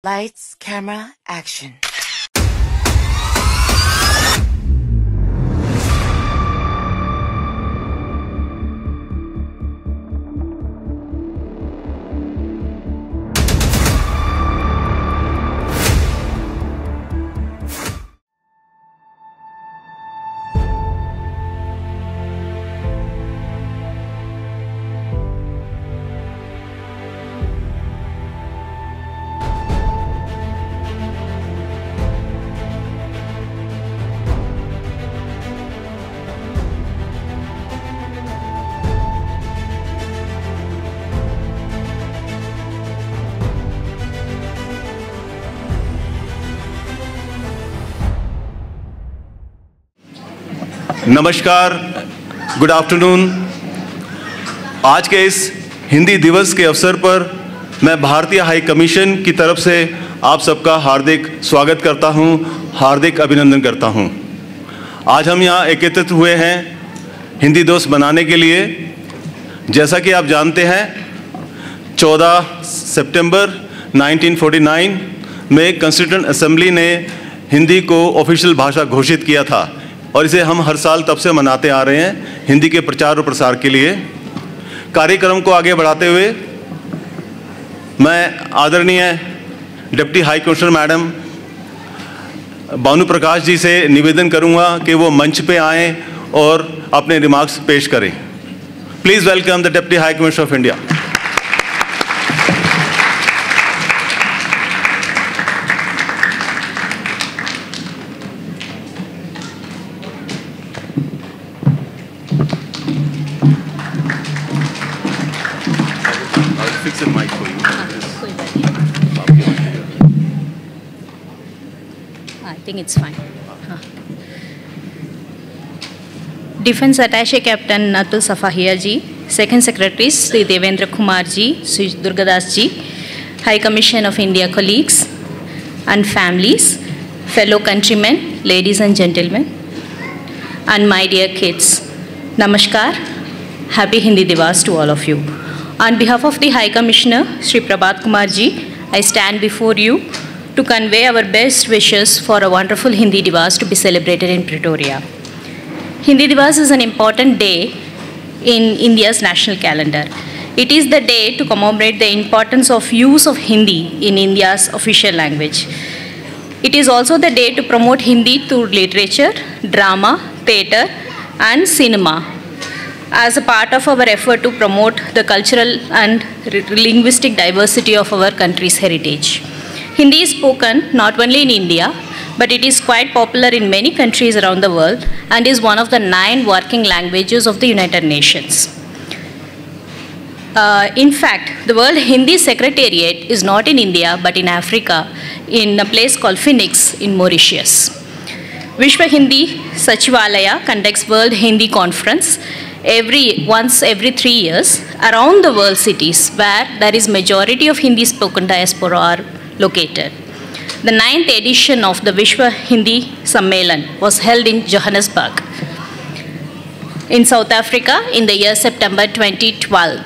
Lights, camera, action. नमस्कार, good afternoon. आज के इस हिंदी दिवस के अवसर पर मैं भारतीय हाई कमीशन की तरफ से आप सबका हार्दिक स्वागत करता हूं, हार्दिक अभिनंदन करता हूं। आज हम यहां एकत्रित हुए हैं हिंदी दिवस मनाने के लिए। जैसा कि आप जानते हैं, 14 सितंबर 1949 में कॉन्स्टिट्यूएंट असेंबली ने हिंदी को ऑफिशियल भाषा घोषित किया था और इसे हम हर साल तब से मनाते आ रहे हैं हिंदी के प्रचार और प्रसार के लिए। कार्यक्रम को आगे बढ़ाते हुए मैं आदरणीय deputy high commissioner madam Bhanu Prakash ji से निवेदन करूंगा कि वो मंच पे आएं और अपने रिमार्क्स पेश करें। Please welcome the deputy high commissioner of India. I think it's fine. Defense Attaché Captain Atul Safahia ji, Second Secretary Sri Devendra Kumar ji, Sri Durgadas ji, High Commission of India colleagues and families, fellow countrymen, ladies and gentlemen, and my dear kids. Namaskar, Happy Hindi Divas to all of you. On behalf of the High Commissioner Sri Prabhat Kumar ji, I stand before you to convey our best wishes for a wonderful Hindi Divas to be celebrated in Pretoria. Hindi Divas is an important day in India's national calendar. It is the day to commemorate the importance of use of Hindi in India's official language. It is also the day to promote Hindi through literature, drama, theatre, and cinema as a part of our effort to promote the cultural and linguistic diversity of our country's heritage. Hindi is spoken not only in India, but it is quite popular in many countries around the world and is one of the 9 working languages of the United Nations. In fact, the World Hindi Secretariat is not in India, but in Africa, in a place called Phoenix in Mauritius. Vishwa Hindi Sachivalaya conducts World Hindi Conference once every 3 years around the world cities where there is majority of Hindi spoken diaspora are located. The 9th edition of the Vishwa Hindi Sammelan was held in Johannesburg in South Africa in the year September 2012.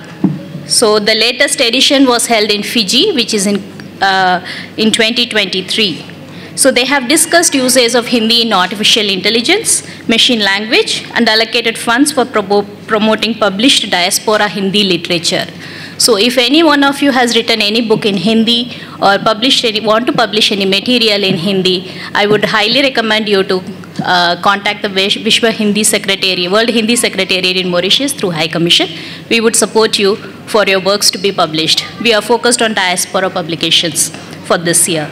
So the latest edition was held in Fiji, which is in 2023. So they have discussed uses of Hindi in artificial intelligence, machine language, and allocated funds for promoting published diaspora Hindi literature. So if any one of you has written any book in Hindi or want to publish any material in Hindi, I would highly recommend you to contact the Vishwa Hindi Secretariat, World Hindi Secretariat in Mauritius through High Commission. We would support you for your works to be published. We are focused on diaspora publications for this year.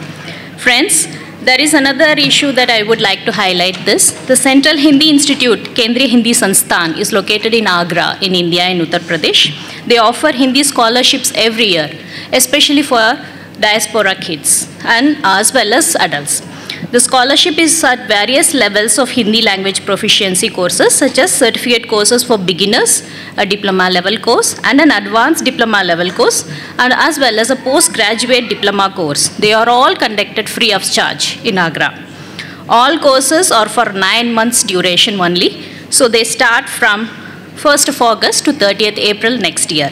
Friends, there is another issue that I would like to highlight this. The Central Hindi Institute, Kendriya Hindi Sansthan, is located in Agra in India in Uttar Pradesh. They offer Hindi scholarships every year, especially for diaspora kids and as well as adults. The scholarship is at various levels of Hindi language proficiency courses such as certificate courses for beginners, a diploma level course and an advanced diploma level course, and as well as a postgraduate diploma course. They are all conducted free of charge in Agra. All courses are for 9 months duration only. So they start from 1st of August to 30th April next year.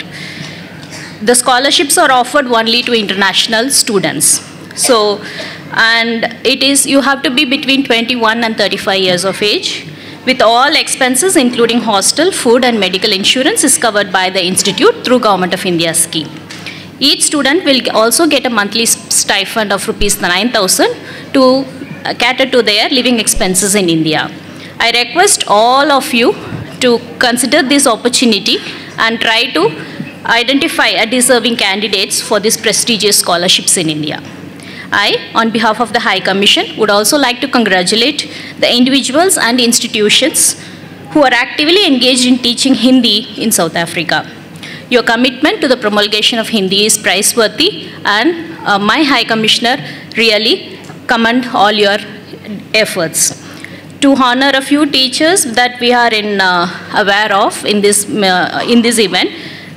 The scholarships are offered only to international students. So, and it is, you have to be between 21 and 35 years of age. With all expenses, including hostel, food, and medical insurance, is covered by the institute through Government of India scheme. Each student will also get a monthly stipend of rupees 9,000 to cater to their living expenses in India. I request all of you to consider this opportunity and try to identify a deserving candidates for these prestigious scholarships in India. I, on behalf of the High Commission, would also like to congratulate the individuals and institutions who are actively engaged in teaching Hindi in South Africa. Your commitment to the promulgation of Hindi is praiseworthy, and my High Commissioner really commend all your efforts. To honor a few teachers that we are aware of in this event,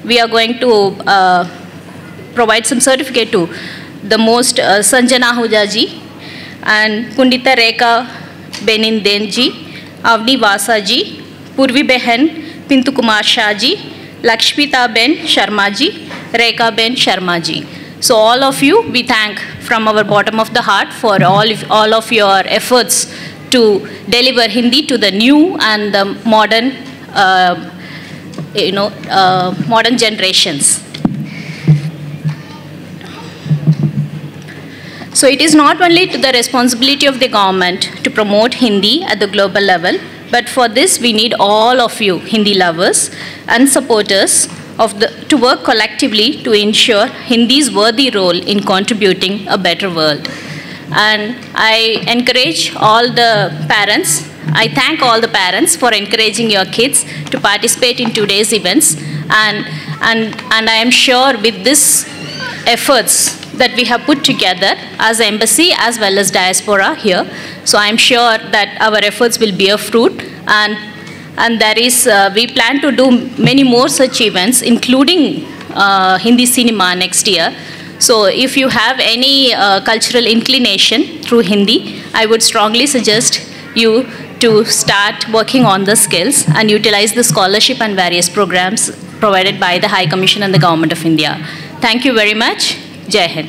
we are going to provide some certificate to the most Sanjana Ahuja ji and Pundita Rekha Beninden ji, Avni Vasa ji, Purvi Behan Pintu Kumar Shah ji, Lakshmita Ben Sharma ji, Rekha Ben Sharma ji. So all of you, we thank from our bottom of the heart for all of your efforts to deliver Hindi to the new and the modern, modern generations. So it is not only to the responsibility of the government to promote Hindi at the global level, but for this we need all of you Hindi lovers and supporters to work collectively to ensure Hindi's worthy role in contributing a better world. And I encourage all the parents, I thank all the parents for encouraging your kids to participate in today's events, and I am sure with this efforts that we have put together as embassy as well as diaspora here, so I am sure that our efforts will bear fruit, and there is, we plan to do many more such events, including Hindi cinema next year. So if you have any cultural inclination through Hindi, I would strongly suggest you to start working on the skills and utilize the scholarship and various programs provided by the High Commission and the Government of India. Thank you very much. Jai Hind.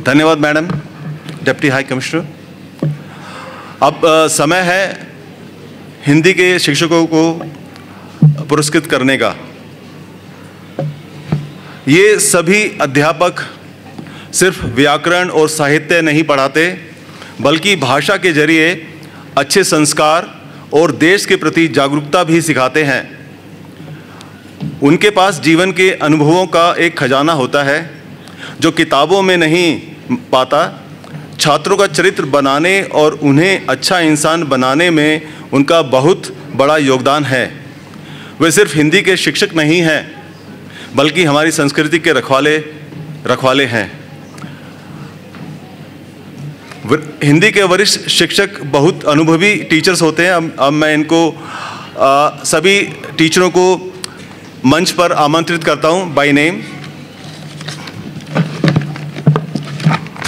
धन्यवाद madam, deputy high commissioner. अब समय है हिंदी के शिक्षकों को पुरस्कृत करने का। ये सभी अध्यापक सिर्फ व्याकरण और साहित्य नहीं पढ़ाते, बल्कि भाषा के जरिए अच्छे संस्कार और देश के प्रति जागरूकता भी सिखाते हैं। उनके पास जीवन के अनुभवों का एक खजाना होता है जो किताबों में नहीं पाता। छात्रों का चरित्र बनाने और उन्हें अच्छा इंसान बनाने में उनका बहुत बड़ा योगदान है। वे सिर्फ हिंदी के शिक्षक नहीं हैं, बल्कि हमारी संस्कृति के रखवाले हैं। हिंदी के वरिष्ठ शिक्षक बहुत अनुभवी टीचर्स होते हैं। अब मैं इनको सभी टीचरों को मंच पर आमंत्रित करता हूं बाय नेम।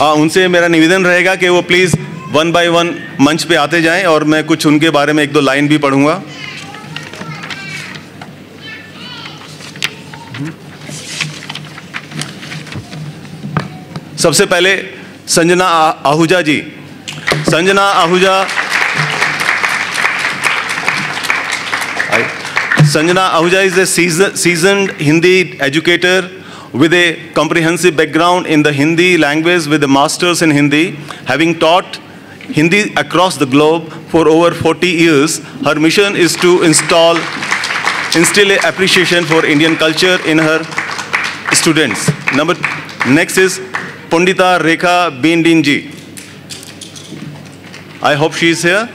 उनसे मेरा निवेदन रहेगा कि वो प्लीज़ वन बाय वन मंच पे आते जाएं और मैं कुछ उनके बारे में एक दो लाइन भी पढ़ूंगा। सबसे पहले संजना आहूजा जी। Sanjana Ahuja is a seasoned Hindi educator with a comprehensive background in the Hindi language with a master's in Hindi. Having taught Hindi across the globe for over 40 years, her mission is to instill appreciation for Indian culture in her students. Next is Pundita Rekha Beninden ji. I hope she is here.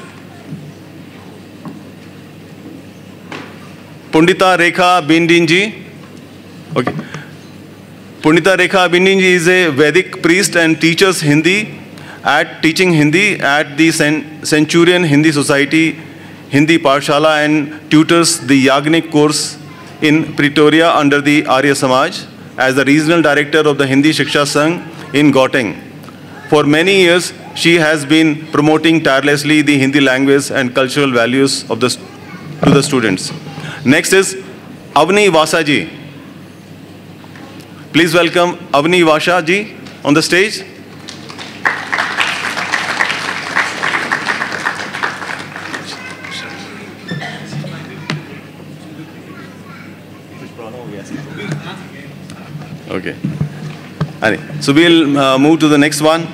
Pundita Rekha Beninden ji. Okay. Pundita Rekha Beninden ji is a Vedic priest and teaches teaching Hindi at the Centurion Hindi Society Hindi Pathshala and tutors the Yagnik course in Pretoria under the Arya Samaj. as the regional director of the Hindi Shiksha Sangh in Gauteng. For many years, she has been promoting tirelessly the Hindi language and cultural values of to the students. Next is Avni Vasa ji. Please welcome Avni Vasa ji on the stage. Okay. So we'll move to the next one.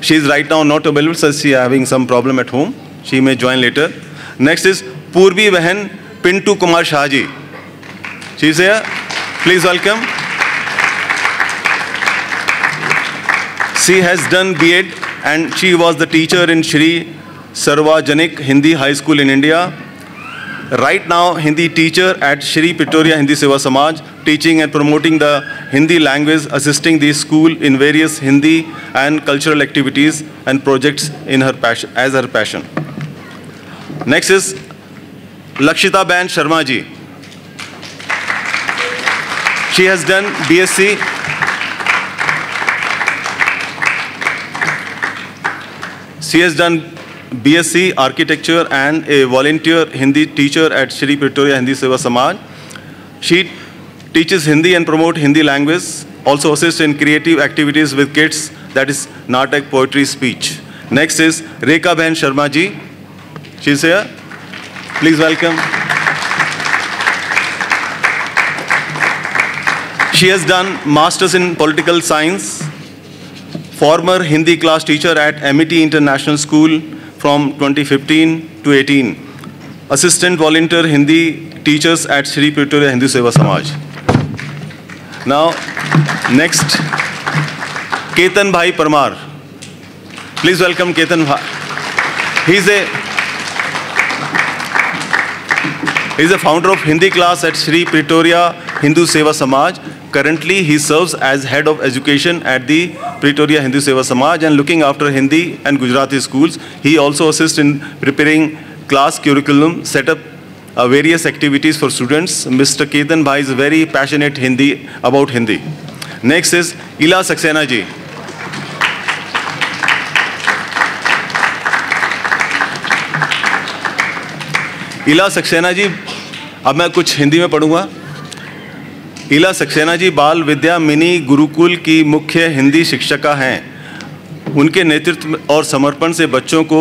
She is right now not available, so she is having some problem at home. She may join later. Next is Purvi Vahan Pintu Kumar Shah ji. She is here. Please welcome. She has done B.Ed and she was the teacher in Shri Sarvajanik Hindi High School in India. Right now, Hindi teacher at Shri Pretoria Hindi Seva Samaj, teaching and promoting the Hindi language, assisting the school in various Hindi and cultural activities and projects in her passion, as her passion. Next is Lakshita Bain Sharma ji. She has done BSc. She has done BSc Architecture and a volunteer Hindi teacher at Shri Pretoria Hindi Seva Samaj. She teaches Hindi and promotes Hindi language, also assists in creative activities with kids, that is Natak, poetry, speech. Next is Rekha Bain Sharma ji. She is here. Please welcome. She has done Masters in Political Science, former Hindi class teacher at Amity International School from 2015 to 18. Assistant volunteer Hindi teachers at Shri Pretoria Hindi Seva Samaj. Now, next, Ketan Bhai Parmar. Please welcome Ketan Bhai. He's a founder of Hindi class at Shri Pretoria Hindu Seva Samaj. Currently, he serves as head of education at the Pretoria Hindu Seva Samaj and looking after Hindi and Gujarati schools. He also assists in preparing class curriculum, set up various activities for students. Mr. Ketan Bhai is very passionate about Hindi. Next is Ila Saxena ji. इला सक्सेना जी, अब मैं कुछ हिंदी में पढ़ूंगा। इला सक्सेना जी बाल विद्या mini Gurukul की मुख्य हिंदी शिक्षिका हैं। उनके नेतृत्व और समर्पण से बच्चों को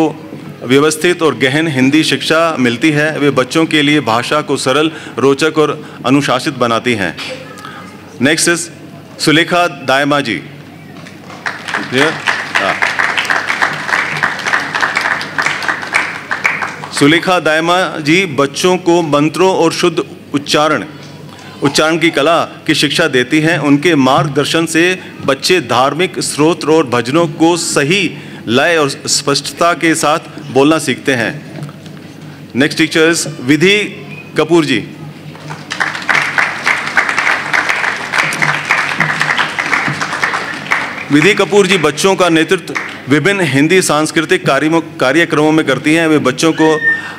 व्यवस्थित और गहन हिंदी शिक्षा मिलती है। वे बच्चों के लिए भाषा को सरल, रोचक और अनुशासित बनाती हैं। नेक्स्ट इज सुलेखा दायमा जी। सुलेखा दायमा जी बच्चों को मंत्रों और शुद्ध उच्चारण की कला की शिक्षा देती हैं। उनके मार्गदर्शन से बच्चे धार्मिक स्तोत्र और भजनों को सही लय और स्पष्टता के साथ बोलना सीखते हैं। नेक्स्ट टीचर इज विधि कपूर जी। विधि कपूर जी बच्चों का नेतृत्व विभिन्न हिंदी सांस्कृतिक कार्यक्रमों में करती हैं। वे बच्चों को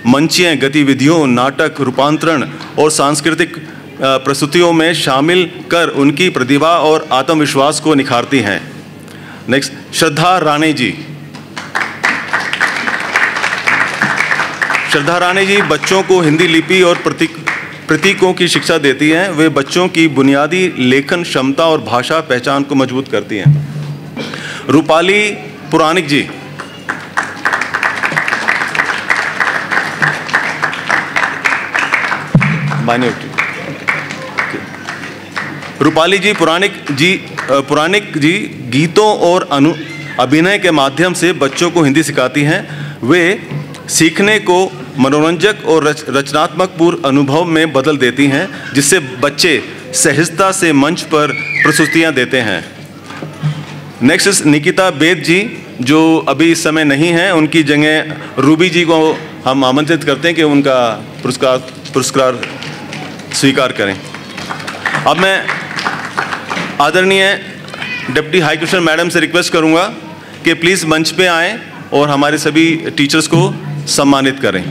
मंचीय गतिविधियों, नाटक, रूपांतरण और सांस्कृतिक प्रस्तुतियों में शामिल कर उनकी प्रतिभा और आत्मविश्वास को निखारती हैं। नेक्स्ट श्रद्धा राणे जी। श्रद्धा राणे जी बच्चों को हिंदी लिपि और प्रतीकों की शिक्षा देती हैं। वे बच्चों की बुनियादी लेखन क्षमता और भाषा पहचान को मजबूत करती हैं। रूपाली पुराणिक जी। रूपाली जी पुराणिक जी गीतों और अभिनय के माध्यम से बच्चों को हिंदी सिखाती हैं। वे सीखने को मनोरंजक और रचनात्मक पूर्ण अनुभव में बदल देती हैं, जिससे बच्चे सहजता से मंच पर प्रस्तुतियां देते हैं। नेक्स्ट इज निकिता बेद जी, जो अभी इस समय नहीं हैं। उनकी जगह रूबी जी को हम आमंत्रित करते हैं कि उनका पुरस्कार स्वीकार करें। अब मैं आदरणीय डिप्टी हाई कमिश्नर मैडम से रिक्वेस्ट करूंगा कि प्लीज़ मंच पे आएं और हमारे सभी टीचर्स को सम्मानित करें।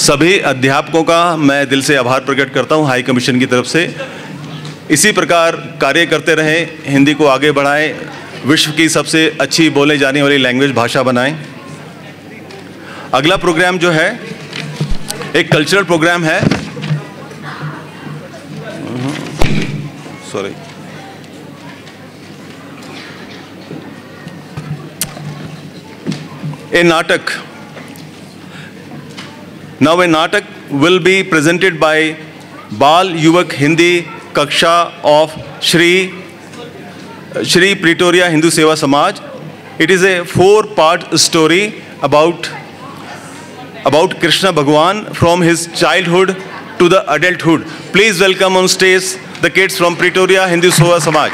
सभी अध्यापकों का मैं दिल से आभार प्रकट करता हूं हाई कमीशन की तरफ से। इसी प्रकार कार्य करते रहें, हिंदी को आगे बढ़ाएं, विश्व की सबसे अच्छी बोले जाने वाली लैंग्वेज भाषा बनाएं। अगला प्रोग्राम जो है एक कल्चरल प्रोग्राम है। Sorry, a natak. Now a natak will be presented by Bal Yuvak Hindi Kaksha of Shri Pretoria Hindu Seva Samaj. It is a 4-part story about Krishna Bhagwan from his childhood to the adulthood. Please welcome on stage the kids from Pretoria Hindu Seva Samaj.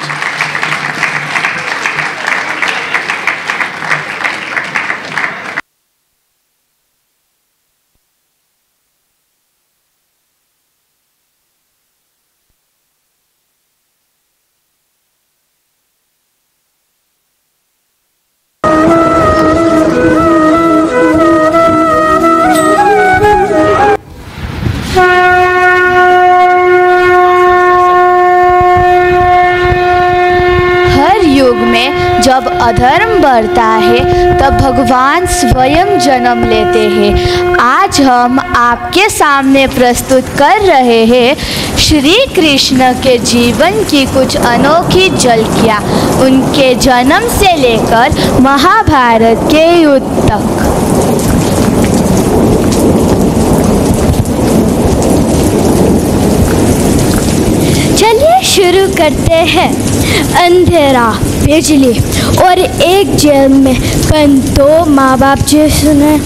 जब अधर्म बढ़ता है तब भगवान स्वयं जन्म लेते हैं। आज हम आपके सामने प्रस्तुत कर रहे हैं श्री कृष्ण के जीवन की कुछ अनोखी झलकियाँ, उनके जन्म से लेकर महाभारत के युद्ध तक। चलिए शुरू करते हैं। अंधेरा, बिजली और एक जेल में बंद 2 माँ बाप जिसने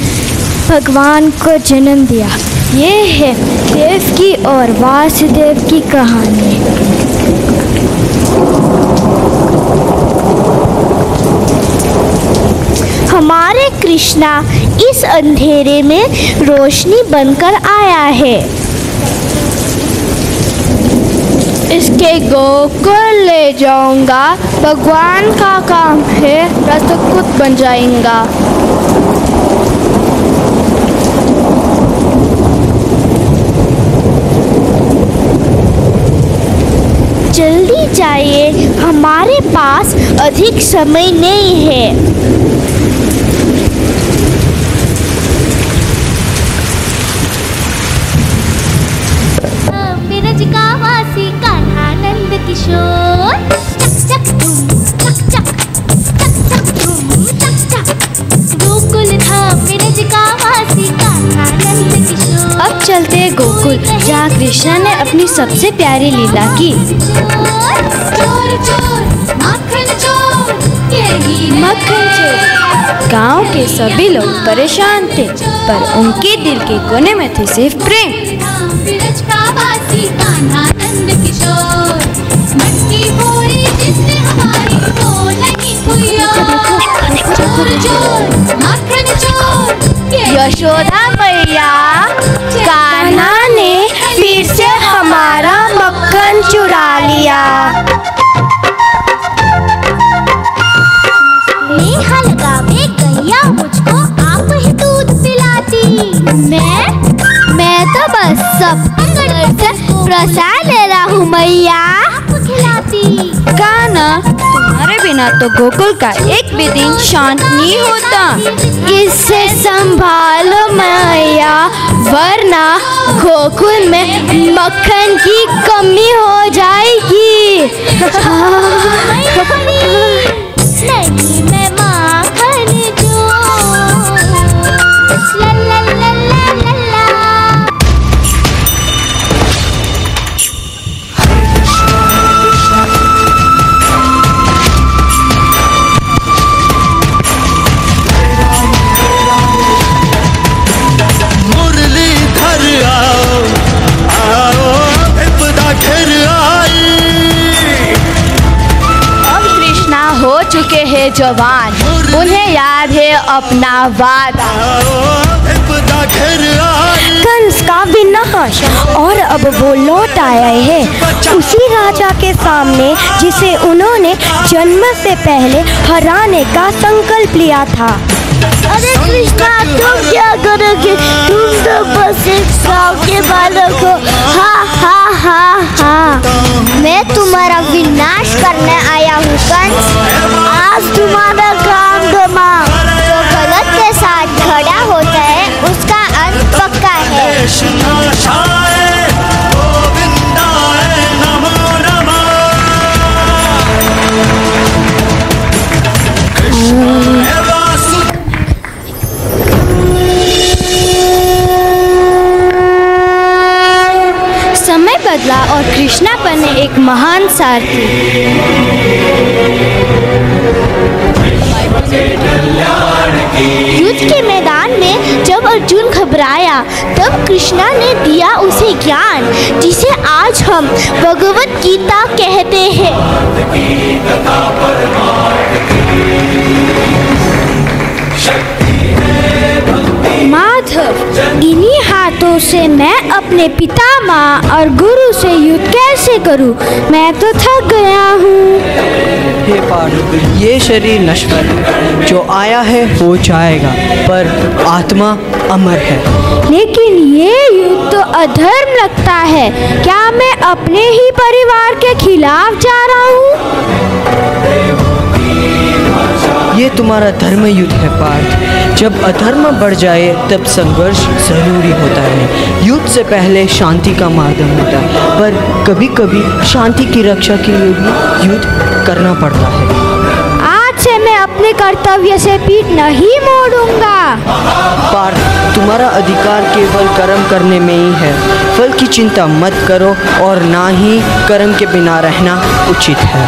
भगवान को जन्म दिया। ये है देवकी और वासुदेव की कहानी। हमारे कृष्णा इस अंधेरे में रोशनी बनकर आया है। इसके गोकुल ले जाऊंगा, भगवान का काम है, रास्ता खुद बन जाएगा। जल्दी जाइए, हमारे पास अधिक समय नहीं है। किशोर चक चक धूम चक चक चक चक धूम चक चक गोकुल धाम ब्रज का वासी कान्हा नंद किशोर। अब चलते गोकुल, जहाँ कृष्ण ने अपनी सबसे प्यारी लीला की। चोर चोर मक्खन चोर, मक्खन चोर। गांव के सभी लोग परेशान थे, पर उनके दिल के कोने में थे सिर्फ प्रेम। ब्रज का वासी कान्हा नंद किशोर, मटकी फोड़ी जिसने हमारी वो नहीं हुई। चोर चोर मक्खन चोर। यशोदा मैया, कान्हा ने फिर से हमारा मक्खन चुरा लिया। नेहा लगावे गैया मुझको आप ही दूध पिलाती। मैं तो बस सब प्रसाद ले रहा हूँ मैया। कान्हा, तुम्हारे बिना तो गोकुल का एक भी दिन शांत नहीं होता। इसे संभालो मैया, वरना गोकुल में मक्खन की कमी हो जाएगी। नहीं मैं माखन जो ला ला ला ला ला ला। चुके हैं जवान, उन्हें याद है अपना वादा। कंस का विनाश, और अब वो लौट आए हैं उसी राजा के सामने जिसे उन्होंने जन्म से पहले हराने का संकल्प लिया था। अरे कृष्णा, तुम क्या करोगे? तुम तो बस एक गाँव के बालक हो। हाँ हाँ हाँ हाँ, मैं तुम्हारा विनाश करने आया हूँ कंस। आज तुम्हारा काम तमाम। जो गलत के साथ खड़ा होता है उसका अंत पक्का है। समय बदला और कृष्णा बने एक महान सारथी। युद्ध के मैदान में जब अर्जुन घबराया तब कृष्णा ने दिया उसे ज्ञान, जिसे आज हम भगवत गीता कहते हैं। माधव, इन्हीं हाथों से मैं अपने पिता, माँ और गुरु से युद्ध कैसे करूं? मैं तो थक गया हूँ। हे पार्थ, ये शरीर नश्वर है, जो आया है वो जाएगा, पर आत्मा अमर है। लेकिन ये युद्ध तो अधर्म लगता है। क्या मैं अपने ही परिवार के खिलाफ जा रहा हूँ? ये तुम्हारा धर्म युद्ध है पार्थ। जब अधर्म बढ़ जाए तब संघर्ष जरूरी होता है। युद्ध से पहले शांति का मार्ग होता है, पर कभी कभी शांति की रक्षा के लिए भी युद्ध करना पड़ता है। आज से मैं अपने कर्तव्य से पीठ नहीं मोड़ूंगा। पार्थ, तुम्हारा अधिकार केवल कर्म करने में ही है। फल की चिंता मत करो और ना ही कर्म के बिना रहना उचित है।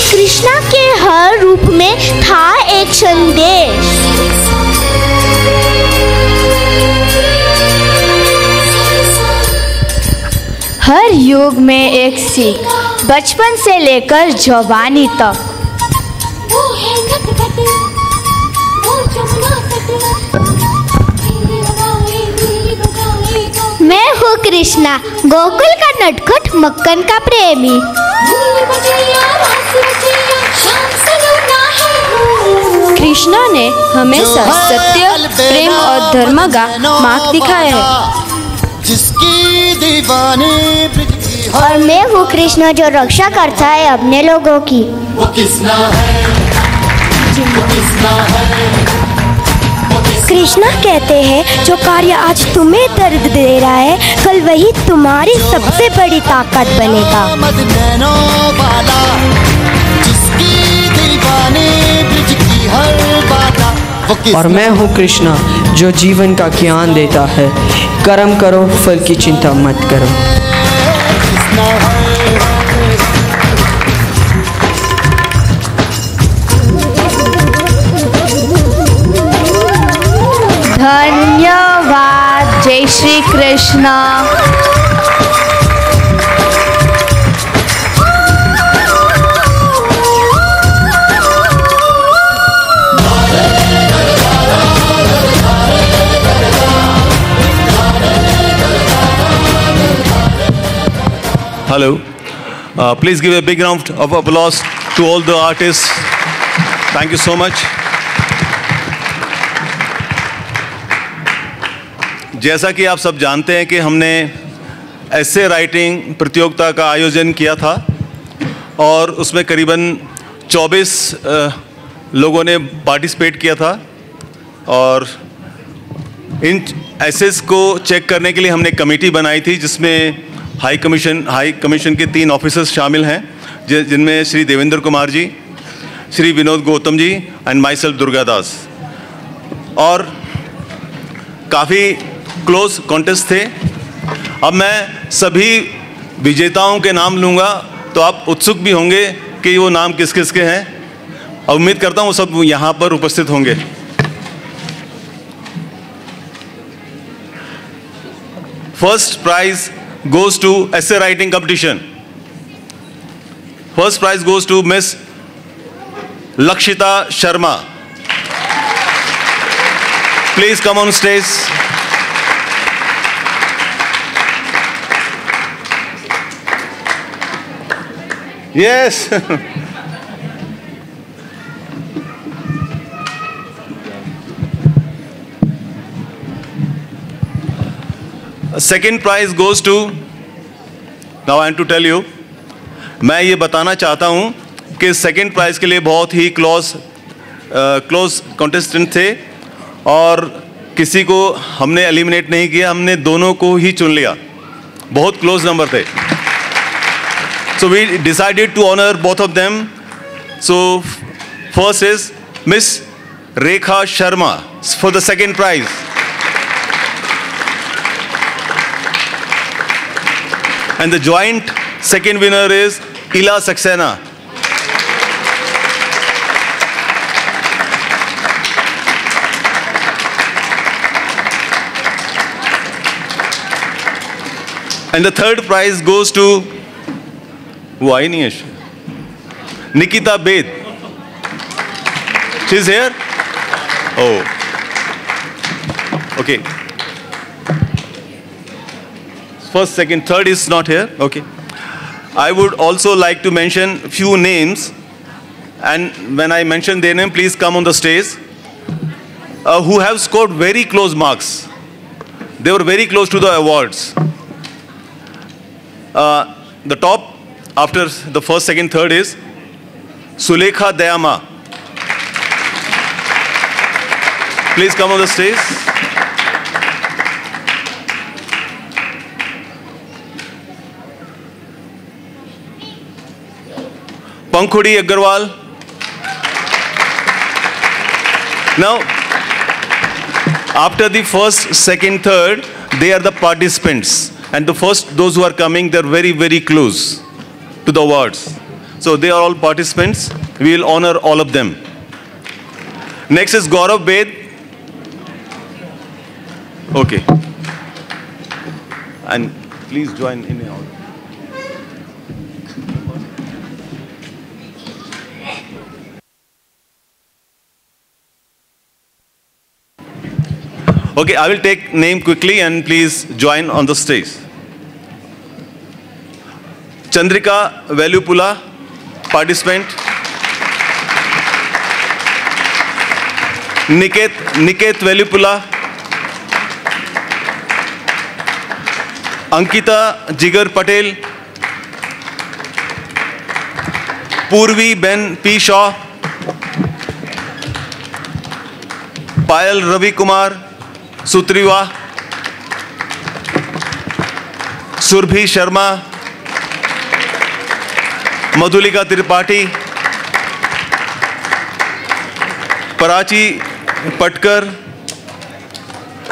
कृष्णा के हर रूप में था एक संदेश। हर युग में एक सीख, बचपन से लेकर जवानी तक। मैं हूँ कृष्णा, गोकुल का नटखट मक्खन का प्रेमी। कृष्णा ने हमेशा सत्य, प्रेम और धर्म का मार्ग दिखाया है। जिसकी दीवानी और मैं हूँ कृष्णा, जो रक्षा करता है अपने लोगों की। वो किसना है, वो किसना है। कृष्णा कहते हैं जो कार्य आज तुम्हें दर्द दे रहा है, कल वही तुम्हारी सबसे बड़ी ताकत बनेगा। मद नैनो वाला, जिसकी दीवानी ब्रिज की हर बाधा, वो किसना। और मैं हूँ कृष्णा, जो जीवन का ज्ञान देता है। कर्म करो, फल की चिंता मत करो। किसना है। धन्यवाद। जय Shri Krishna. Hello. Please give a big round of applause to all the artists. Thank you so much. जैसा कि आप सब जानते हैं कि हमने ऐसे राइटिंग प्रतियोगिता का आयोजन किया था और उसमें करीबन 24 लोगों ने पार्टिसिपेट किया था और इन एसेस को चेक करने के लिए हमने कमेटी बनाई थी जिसमें हाई कमीशन के 3 ऑफिसर्स शामिल हैं जिनमें Shri Devendra Kumar ji, Shri Vinod Gautam ji and my self Durga Das. और काफ़ी क्लोज कॉन्टेस्ट थे। अब मैं सभी विजेताओं के नाम लूँगा तो आप उत्सुक भी होंगे कि वो नाम किस किस के हैं और उम्मीद करता हूँ वो सब यहाँ पर उपस्थित होंगे। First prize goes to essay writing competition. First prize goes to Miss Lakshita Sharma. Please come on stage. Yes. Second prize goes to, now I want to tell you, मैं ये बताना चाहता हूँ कि सेकेंड प्राइज के लिए बहुत ही close contestant थे और किसी को हमने एलिमिनेट नहीं किया, हमने दोनों को ही चुन लिया, बहुत क्लोज नंबर थे. So we decided to honor both of them. So first is Miss Rekha Sharma for the second prize. And the joint second winner is Ila Saxena. And the third prize goes to, वो आई नहीं है, Nikita Bed. She's here? Oh. Okay. First, second, third is not here. Okay. I would also like to mention few names, and when I mention their name, please come on the stage, who have scored very close marks. They were very close to the awards. The top after the first, second, third is Sulekha Dayama. Please come on the stage. Pankhudi Agarwal. Now, after the first, second, third, they are the participants. And the first, those who are coming, they're very, very close to the awards. So they are all participants. We will honor all of them. Next is Gaurav Bed. Okay. And please join in the order. Okay, I will take name quickly and please join on the stage. Chandrika Velupula, participant. Niket Velupula. Ankita Jigar Patel. Purvi Ben P. Shaw. Payal Ravi Kumar Sutriwa. Surbhi Sharma. Madhulika Tripathi. Parachi Patkar.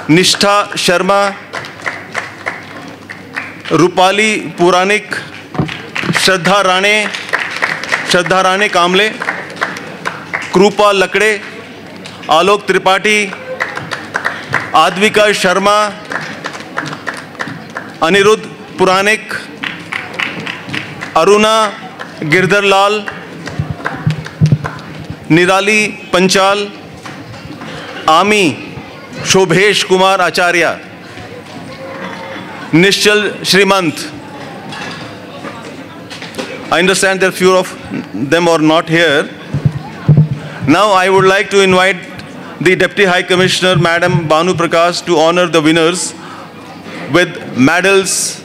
Nishtha Sharma. Rupali Puranik. Shraddha Rane Kamble. Krupa Lakde. Alok Tripathi. Advika Sharma. Anirudh Puranik. Aruna Girdhar Lal. Nirali Panchal. Ami Shobhesh Kumar Acharya. Nishchal Shrimant. I understand that few of them are not here. Now I would like to invite the Deputy High Commissioner, Madam Banu Prakash, to honor the winners with medals.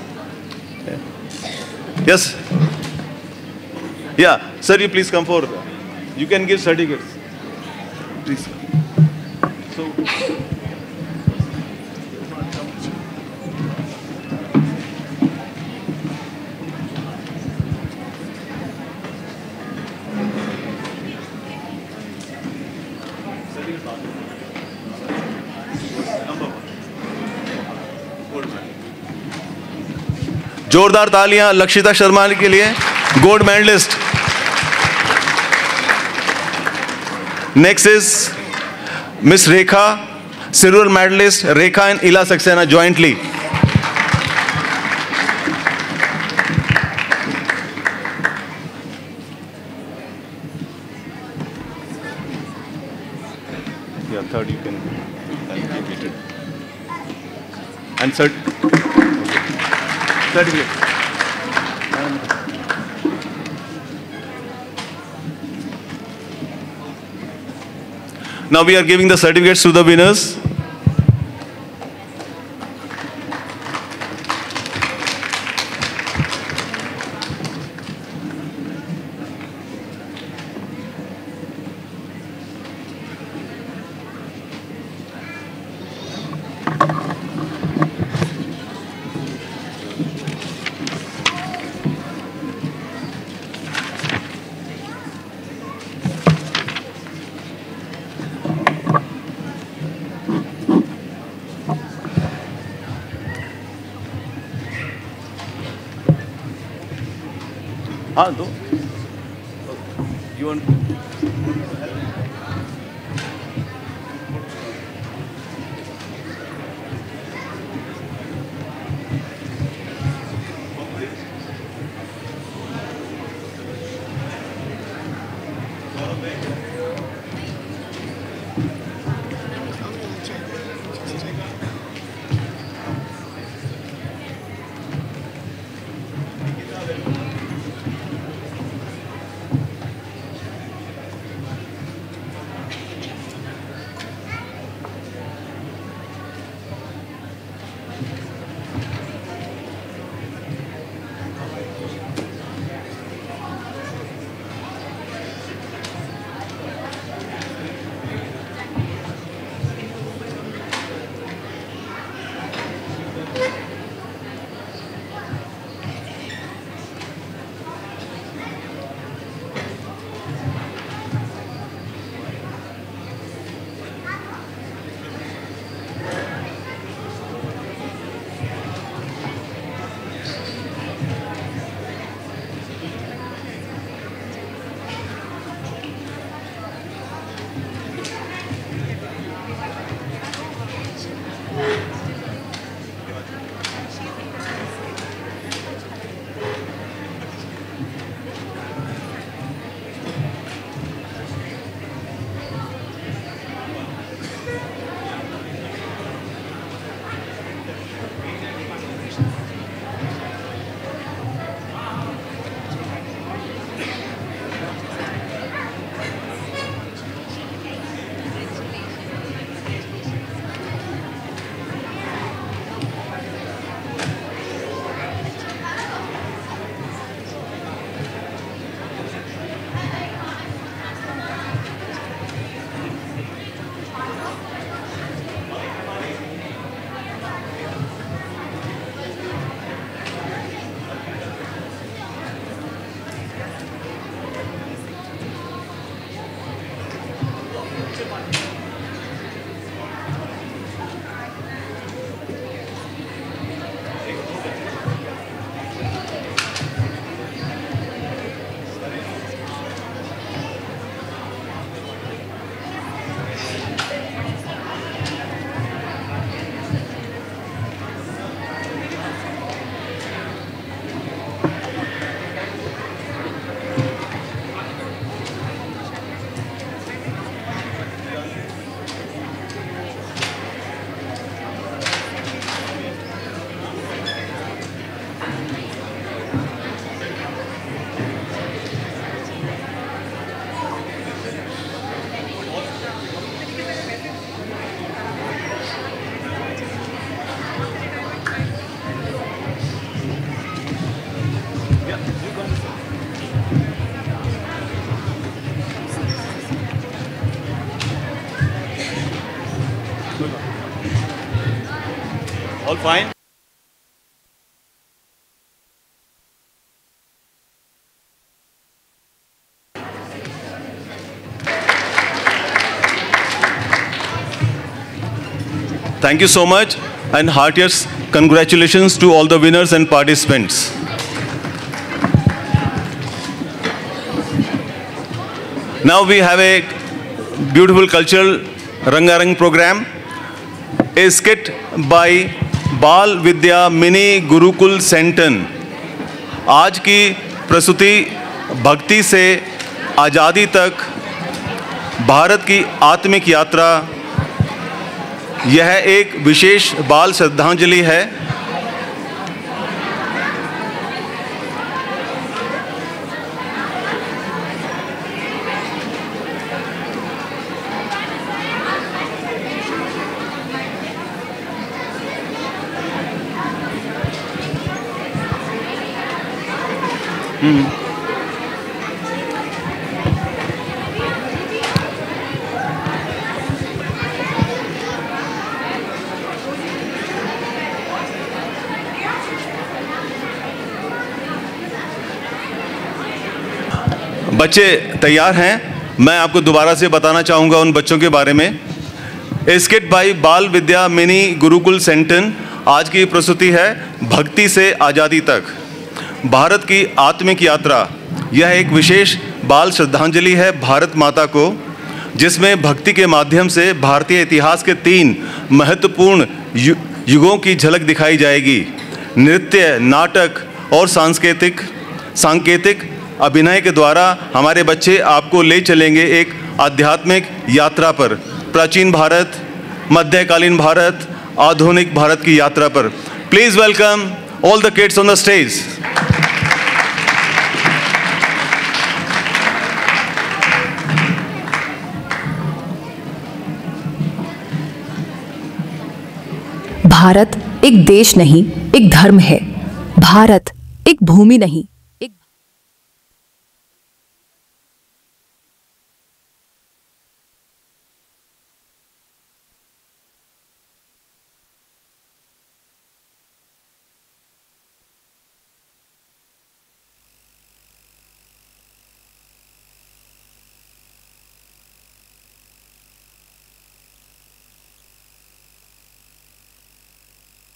Yes? Yeah, sir, you please come forward. You can give certificates. Please. So, जोरदार तालियां लक्षिता शर्मा के लिए, gold medallist. Next is miss Rekha, silver medallist. Rekha and Ila Saxena jointly. Yeah, third you can. and certificate. Now we are giving the certificates to the winners. हाँ दो. You want? All fine? Thank you so much, and heartiest congratulations to all the winners and participants. Now we have a beautiful cultural Rangarang program, a skit by बाल विद्या mini Gurukul सेंटन। आज की प्रस्तुति भक्ति से आज़ादी तक भारत की आत्मिक यात्रा यह एक विशेष बाल श्रद्धांजलि है। बच्चे तैयार हैं? मैं आपको दोबारा से बताना चाहूँगा उन बच्चों के बारे में। स्किट बाई बाल विद्या मिनी गुरुकुल सेंटन आज की प्रस्तुति है भक्ति से आज़ादी तक, भारत की आत्मिक यात्रा। यह एक विशेष बाल श्रद्धांजलि है भारत माता को, जिसमें भक्ति के माध्यम से भारतीय इतिहास के 3 महत्वपूर्ण युगों की झलक दिखाई जाएगी। नृत्य, नाटक और सांकेतिक अभिनय के द्वारा हमारे बच्चे आपको ले चलेंगे एक आध्यात्मिक यात्रा पर, प्राचीन भारत, मध्यकालीन भारत, आधुनिक भारत की यात्रा पर। Please welcome all the kids on the stage. Bharat एक देश नहीं, एक धर्म है। भारत एक भूमि नहीं, एक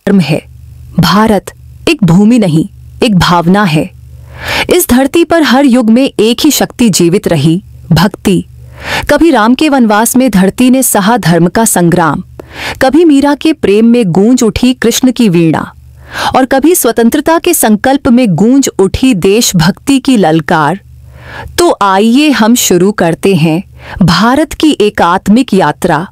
धर्म है। भारत एक भूमि नहीं, एक भावना है। इस धरती पर हर युग में एक ही शक्ति जीवित रही, भक्ति। कभी राम के वनवास में धरती ने सहा धर्म का संग्राम, कभी मीरा के प्रेम में गूंज उठी कृष्ण की वीणा, और कभी स्वतंत्रता के संकल्प में गूंज उठी देशभक्ति की ललकार। तो आइए हम शुरू करते हैं भारत की एकात्मिक यात्रा,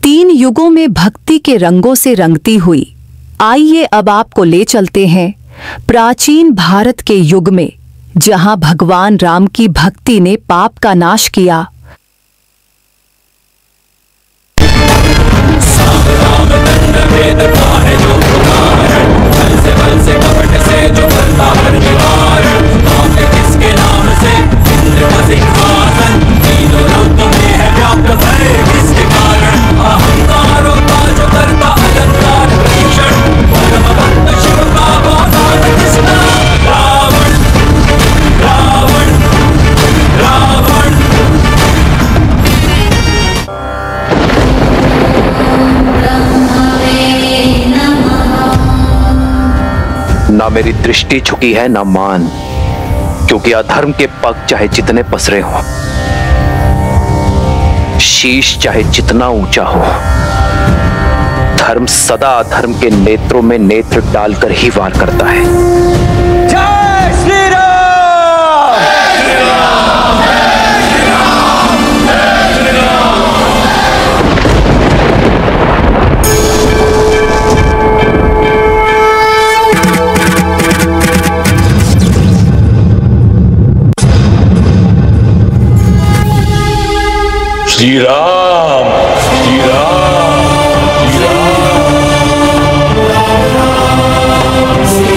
3 युगों में भक्ति के रंगों से रंगती हुई। आइए अब आपको ले चलते हैं प्राचीन भारत के युग में, जहां भगवान राम की भक्ति ने पाप का नाश किया। ना मेरी दृष्टि झुकी है ना मान, क्योंकि अधर्म के पग चाहे जितने पसरे हों, शीश चाहे जितना ऊंचा हो, धर्म सदा अधर्म के नेत्रों में नेत्र डालकर ही वार करता है। जय श्री राम! श्री राम, श्री राम, श्री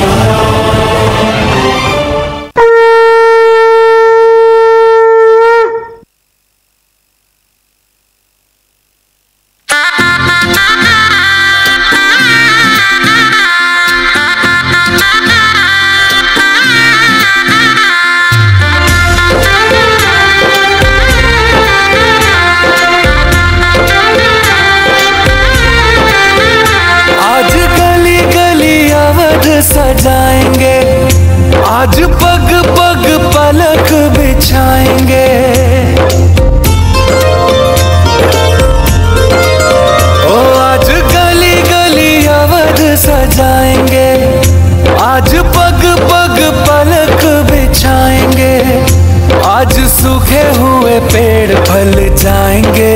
सजाएंगे, आज पग पग पलक बिछाएंगे। ओ आज गली गली अवध सजाएंगे, आज पग पग पलक बिछाएंगे। आज सूखे हुए पेड़ फल जाएंगे।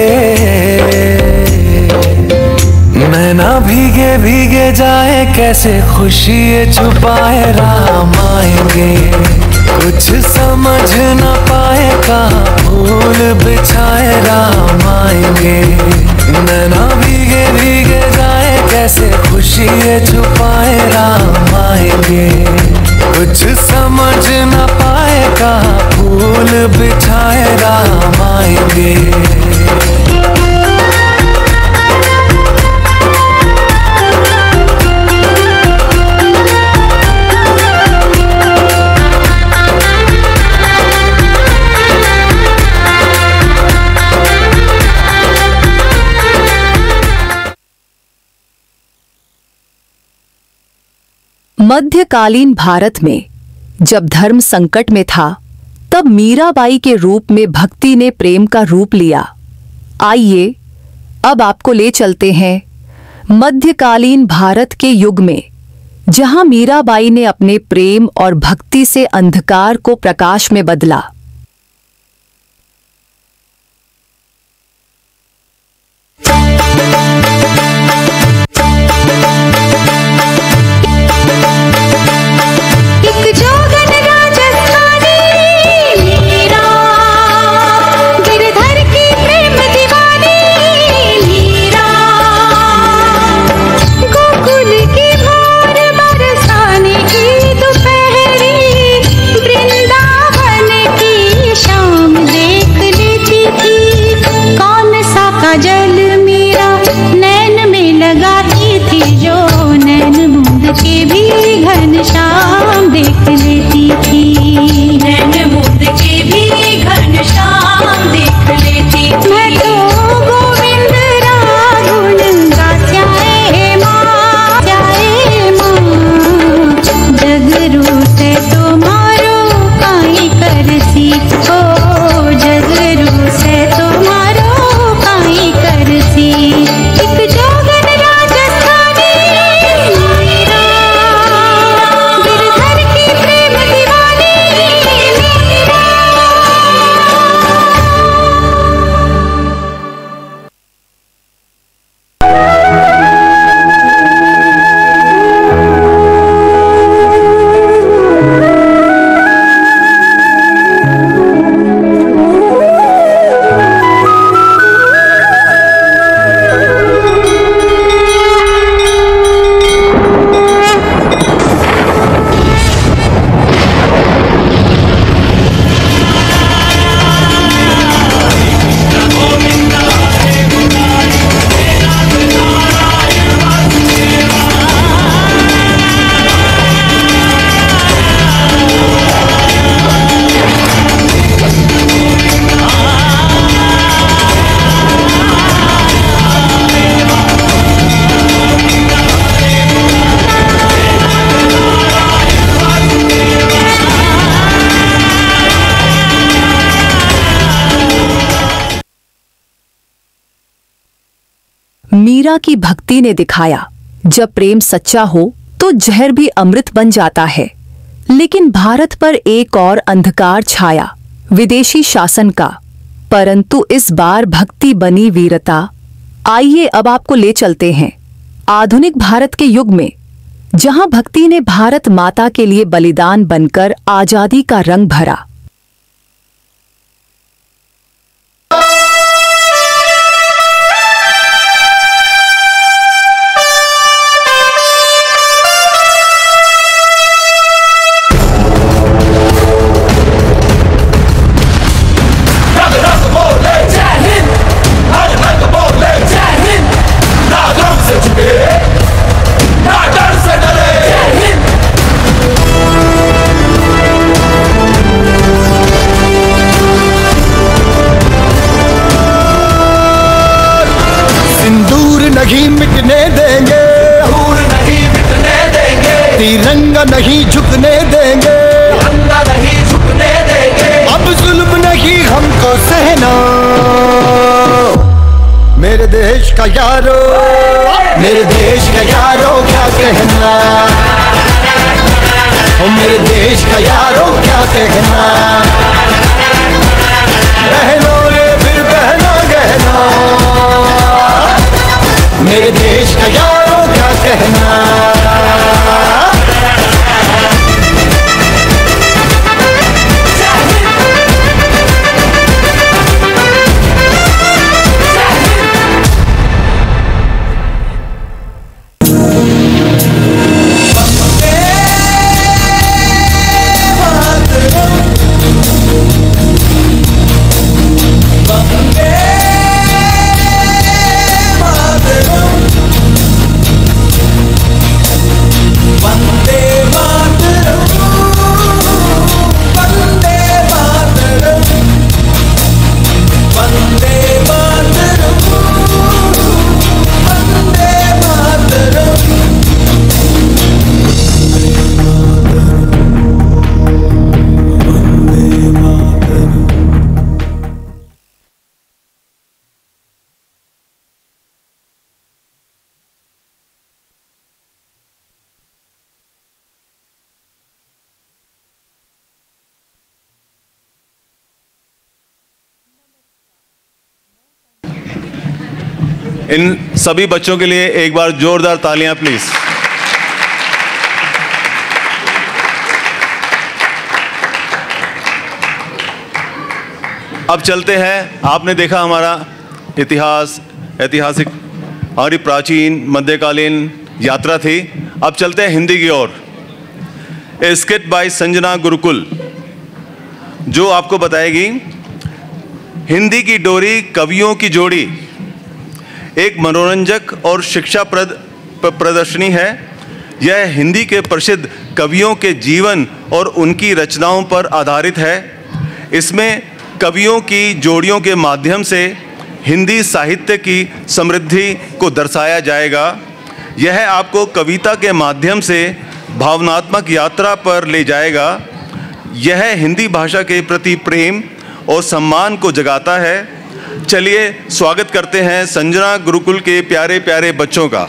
भीगे भीगे जाए कैसे खुशी ये छुपाए राम आएंगे, कुछ समझ न पाए कहाँ फूल बिछाए राम आएंगे। नैना भीगे भीगे जाए कैसे खुशी ये छुपाए राम आएंगे, कुछ समझ न पाए कहाँ फूल बिछाए राम आएंगे। मध्यकालीन भारत में जब धर्म संकट में था, तब मीराबाई के रूप में भक्ति ने प्रेम का रूप लिया। आइए अब आपको ले चलते हैं मध्यकालीन भारत के युग में, जहां मीराबाई ने अपने प्रेम और भक्ति से अंधकार को प्रकाश में बदला। मीरा की भक्ति ने दिखाया, जब प्रेम सच्चा हो तो जहर भी अमृत बन जाता है। लेकिन भारत पर एक और अंधकार छाया, विदेशी शासन का। परंतु इस बार भक्ति बनी वीरता। आइए अब आपको ले चलते हैं आधुनिक भारत के युग में, जहां भक्ति ने भारत माता के लिए बलिदान बनकर आजादी का रंग भरा। नहीं मिटने देंगे, दूर नहीं मिटने देंगे, तिरंगा नहीं झुकने देंगे, तिरंगा नहीं झुकने देंगे। अब जुल्म नहीं हमको सहना, मेरे देश का यारो, मेरे देश का यारो क्या कहना, मेरे देश का यारो क्या कहना। बहनों रे फिर बहना गहना, मेरे देश का यारो क्या कहना। इन सभी बच्चों के लिए एक बार जोरदार तालियां प्लीज। अब चलते हैं, आपने देखा हमारा ऐतिहासिक हमारी प्राचीन मध्यकालीन यात्रा थी। अब चलते हैं हिंदी की ओर। ए स्किट बाय संजना गुरुकुल जो आपको बताएगी हिंदी की डोरी कवियों की जोड़ी, एक मनोरंजक और शिक्षाप्रद प्रदर्शनी है। यह हिंदी के प्रसिद्ध कवियों के जीवन और उनकी रचनाओं पर आधारित है। इसमें कवियों की जोड़ियों के माध्यम से हिंदी साहित्य की समृद्धि को दर्शाया जाएगा। यह आपको कविता के माध्यम से भावनात्मक यात्रा पर ले जाएगा। यह हिंदी भाषा के प्रति प्रेम और सम्मान को जगाता है। चलिए स्वागत करते हैं संजना गुरुकुल के प्यारे प्यारे बच्चों का।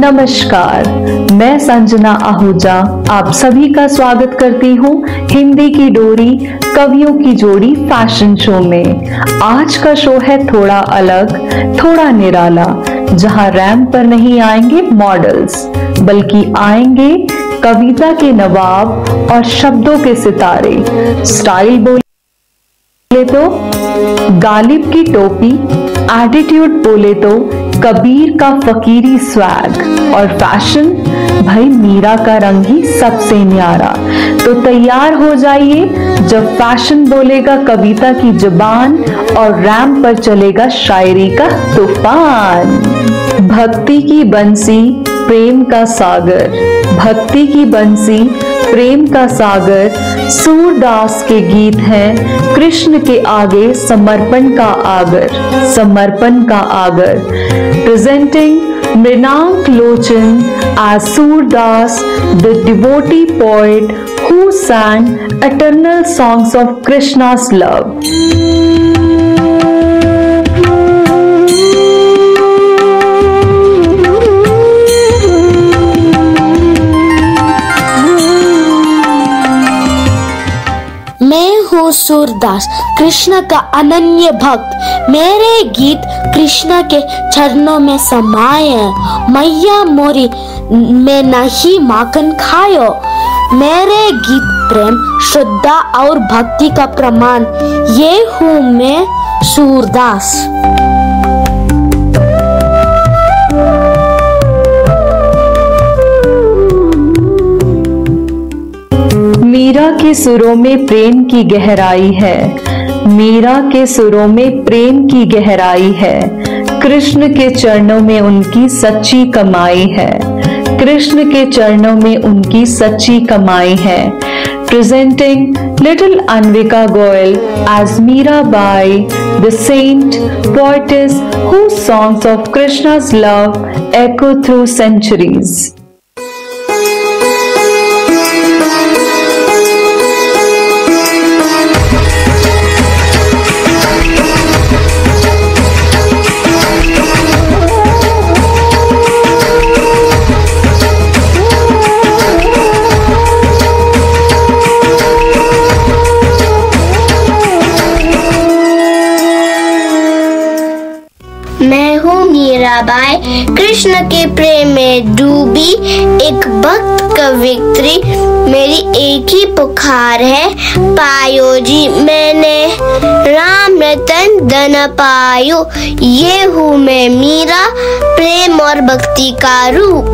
नमस्कार, मैं संजना आहूजा आप सभी का स्वागत करती हूँ हिंदी की डोरी कवियों की जोड़ी फैशन शो में। आज का शो है थोड़ा अलग, थोड़ा निराला, जहाँ रैंप पर नहीं आएंगे मॉडल्स, बल्कि आएंगे कविता के नवाब और शब्दों के सितारे। स्टाइल बोले तो गालिब की टोपी, एटीट्यूड बोले तो कबीर का फकीरी स्वैग, और फैशन भाई मीरा का रंग ही सबसे न्यारा। तो तैयार हो जाइए जब फैशन बोलेगा कविता की जुबान और रैंप पर चलेगा शायरी का तूफान। भक्ति की बंसी प्रेम का सागर, भक्ति की बंसी प्रेम का सागर, सूरदास के गीत हैं कृष्ण के आगे समर्पण का आगर, समर्पण का आगर। Presenting Mrinank Lochan as Surdas, the devotee poet who sang eternal songs of Krishna's love. मैं हूँ सूरदास, कृष्ण का अनन्य भक्त। मेरे गीत कृष्ण के चरणों में समाये। मैया मोरी में नहीं माखन खायो। मेरे गीत प्रेम, श्रद्धा और भक्ति का प्रमाण। ये हूँ मैं सूरदास। मीरा के सुरों में प्रेम की गहराई है, मीरा के सुरों में प्रेम की गहराई है। कृष्ण के चरणों में उनकी सच्ची कमाई है, कृष्ण के चरणों में उनकी सच्ची कमाई है। Presenting little Anvika Goyal as Mirabai, the saint poetess whose songs of Krishna's love echo through centuries. मैं हूँ मीराबाई, कृष्ण के प्रेम में डूबी एक भक्त कवित्री। मेरी एक ही पुकार है, पायो जी मैंने राम रतन धन पायो। ये हूँ मैं मीरा, प्रेम और भक्ति का रूप।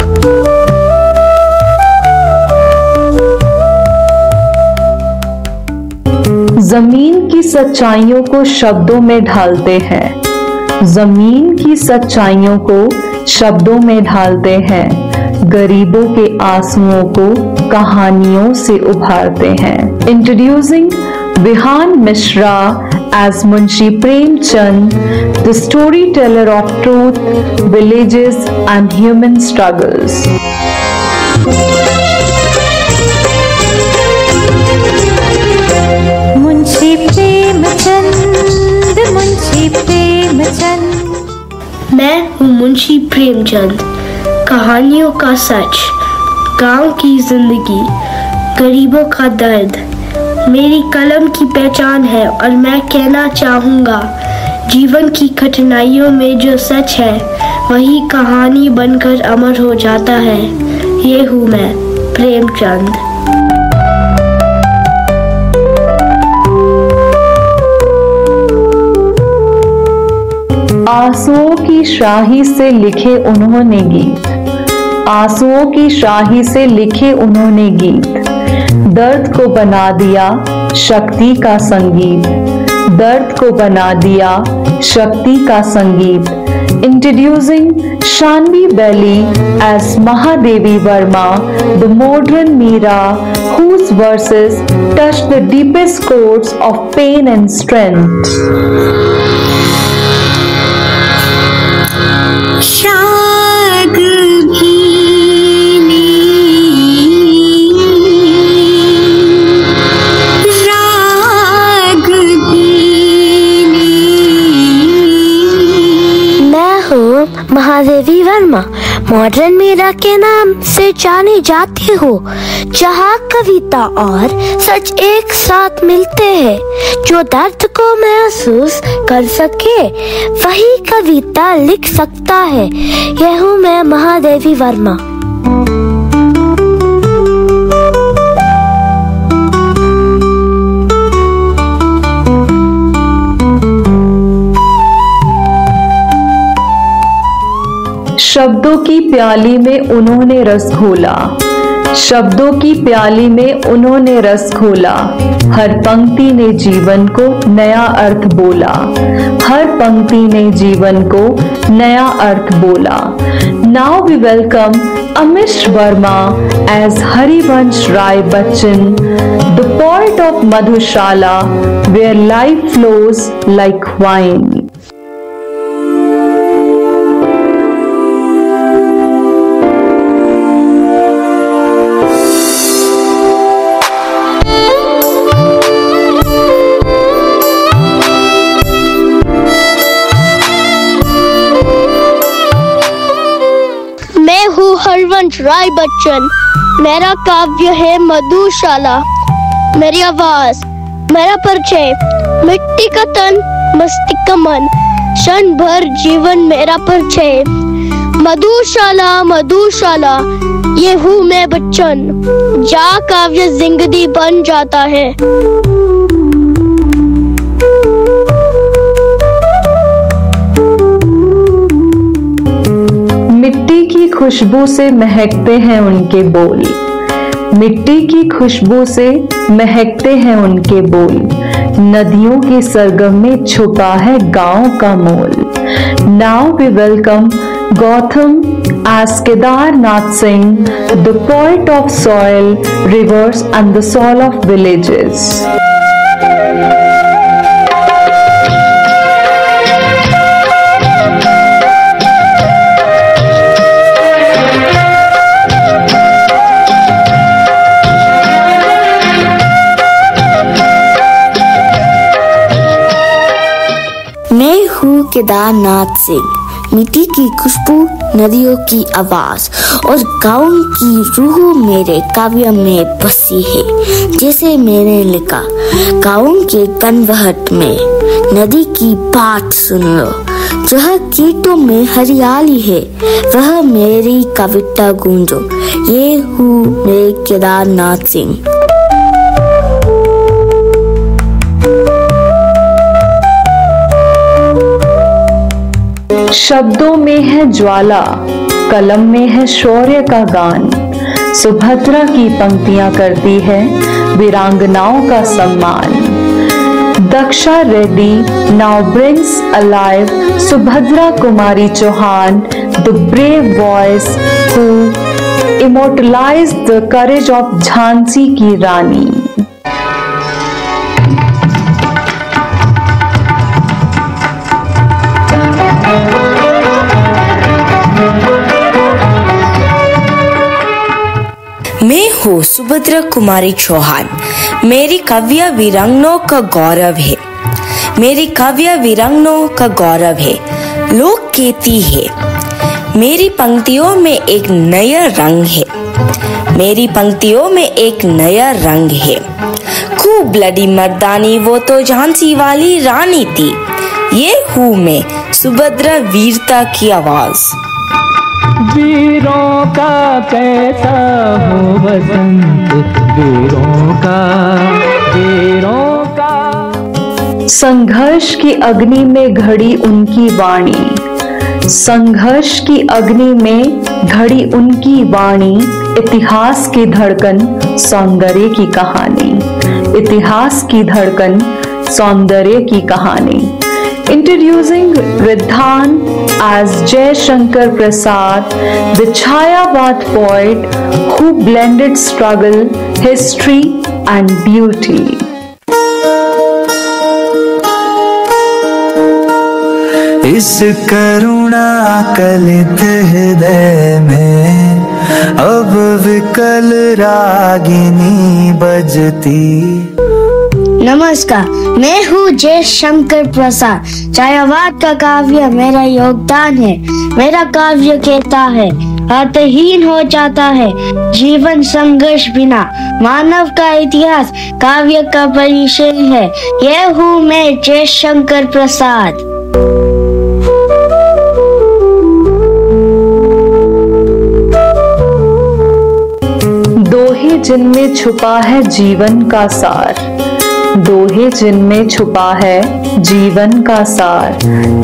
जमीन की सच्चाइयों को शब्दों में ढालते हैं, जमीन की सच्चाइयों को शब्दों में ढालते हैं। गरीबों के आंसुओं को कहानियों से उभारते हैं। Introducing Vihan Mishra as Munshi Premchand, the storyteller of truth, villages and human struggles. Munshi Premchand, Munshi Premchand. मैं मुंशी प्रेमचंद। कहानियों का सच, गांव की जिंदगी, गरीबों का दर्द मेरी कलम की पहचान है। और मैं कहना चाहूँगा, जीवन की कठिनाइयों में जो सच है वही कहानी बनकर अमर हो जाता है। ये हूँ मैं, प्रेमचंद। आंसुओं की शाही से लिखे उन्होंने गीत, आंसुओं की शाही से लिखे उन्होंने गीत, दर्द को बना दिया शक्ति का संगीत, दर्द को बना दिया शक्ति का संगीत। Introducing Shanvi Belly as Mahadevi Verma, the modern Meera, whose verses touch the deepest chords of pain and strength. Mahadevi Verma modern Meera के नाम से जानी जाती हो, जहाँ कविता और सच एक साथ मिलते हैं। जो दर्द को महसूस कर सके वही कविता लिख सकता है। यह हूँ मैं, महादेवी वर्मा। शब्दों की प्याली में उन्होंने रस घोला, शब्दों की प्याली में उन्होंने रस घोला, हर पंक्ति ने जीवन को नया अर्थ बोला, हर पंक्ति ने जीवन को नया अर्थ बोला। Now we welcome Amish Verma as Harivansh Rai Bachchan, the poet of Madhushala, where life flows like wine. Harivansh Rai Bachchan. मेरा काव्य है मधुशाला। मेरी आवाज, मेरा परिचय, मिट्टी का तन, मस्ती का मन, क्षण भर जीवन मेरा परिचय। मधुशाला मधुशाला, ये हूँ मैं बच्चन, जा काव्य जिंदगी बन जाता है। मिट्टी की खुशबू से महकते हैं उनके बोल, मिट्टी की खुशबू से महकते हैं उनके बोल, नदियों के सरगम में छुपा है गांव का मोल। Now we welcome Gautam as Kedarnath Singh, the poet of soil, rivers and the soul of villages. मैं हूँ केदारनाथ सिंह। मिट्टी की खुशबू, नदियों की आवाज और गाँव की रूह मेरे काव्य में बसी है। जैसे मैंने लिखा, गाँव के कनवहट में नदी की बात सुन लो, जहाँ कीटों में हरियाली है वह मेरी कविता गूंजो। ये हूँ मैं केदारनाथ सिंह। शब्दों में है ज्वाला, कलम में है शौर्य का गान, सुभद्रा की पंक्तियां करती है वीरांगनाओं का सम्मान। Daksha Reddy now brings alive Subhadra Kumari Chauhan, the brave voice who immortalized the courage of Jhansi ki Rani. मैं हूँ सुभद्रा कुमारी चौहान। मेरी काव्य वीरांगनाओं का गौरव है, मेरी काव्य वीरांगनाओं का गौरव है। लोग कहती है मेरी पंक्तियों में एक नया रंग है, मेरी पंक्तियों में एक नया रंग है। खूब ब्लडी मर्दानी वो तो झांसी वाली रानी थी, ये हूँ मैं सुभद्रा वीरता की आवाज। वीरों का कैसा हो बसंत, वीरों का, वीरों का। संघर्ष की अग्नि में घड़ी उनकी वाणी, संघर्ष की अग्नि में घड़ी उनकी वाणी। इतिहास की धड़कन, सौंदर्य की कहानी, इतिहास की धड़कन, सौंदर्य की कहानी। Introducing Riddhan as Jai Shankar Prasad, the Chayavad poet who blended struggle, history and beauty. इस करुणा कलित हृदय में अब विकल रागिनी बजती। नमस्कार, मैं हूँ जय शंकर प्रसाद। छायावाद का काव्य मेरा योगदान है। मेरा काव्य कहता है, अर्थहीन हो जाता है जीवन संघर्ष बिना। मानव का इतिहास काव्य का परिचय है। यह हूँ मैं जय शंकर प्रसाद। दोहे जिनमें छुपा है जीवन का सार, दोहे जिनमें छुपा है जीवन का सार।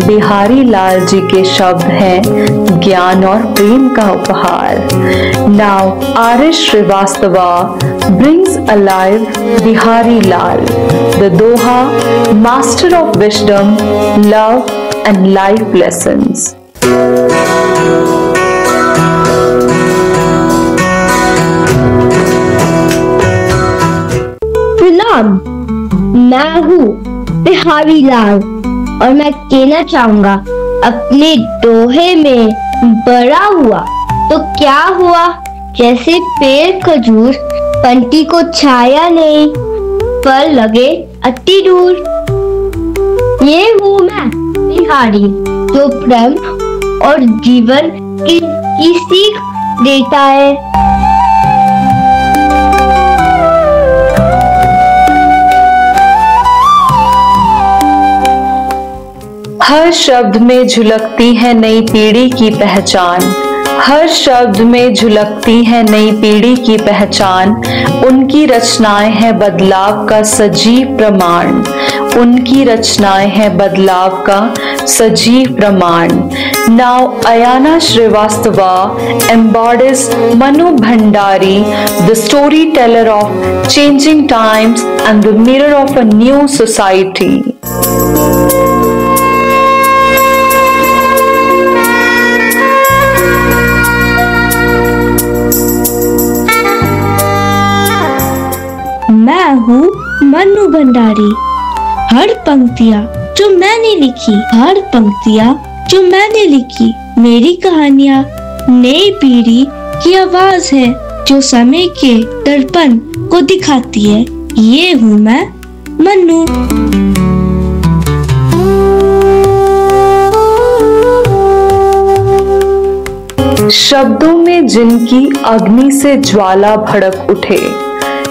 बिहारी लाल जी के शब्द हैं ज्ञान और प्रेम का उपहार। Now Aarish Srivastava brings alive Bihari Lal, the Doha, master of wisdom, love and life lessons. मैं हूँ बिहारी लाल और मैं कहना चाहूँगा, अपने दोहे में बड़ा हुआ तो क्या हुआ। जैसे पेड़ खजूर, पंटी को छाया नहीं, फल लगे अति दूर। ये हूँ मैं बिहारी जो प्रेम और जीवन की सीख देता है। हर शब्द में झलकती है नई पीढ़ी की पहचान, हर शब्द में झलकती है नई पीढ़ी की पहचान। उनकी रचनाएं हैं बदलाव का सजीव प्रमाण, उनकी रचनाएं हैं बदलाव का सजीव प्रमाण। Now Ayana Srivastava embodies Manu Bhandari, the storyteller of changing times and the mirror of a new society. मैं हूँ मनु भंडारी। हर पंक्तियाँ जो मैंने लिखी, हर पंक्तियाँ जो मैंने लिखी, मेरी कहानियाँ नई पीढ़ी की आवाज है जो समय के दर्पण को दिखाती है। ये हूँ मैं मनु। शब्दों में जिनकी अग्नि से ज्वाला भड़क उठे,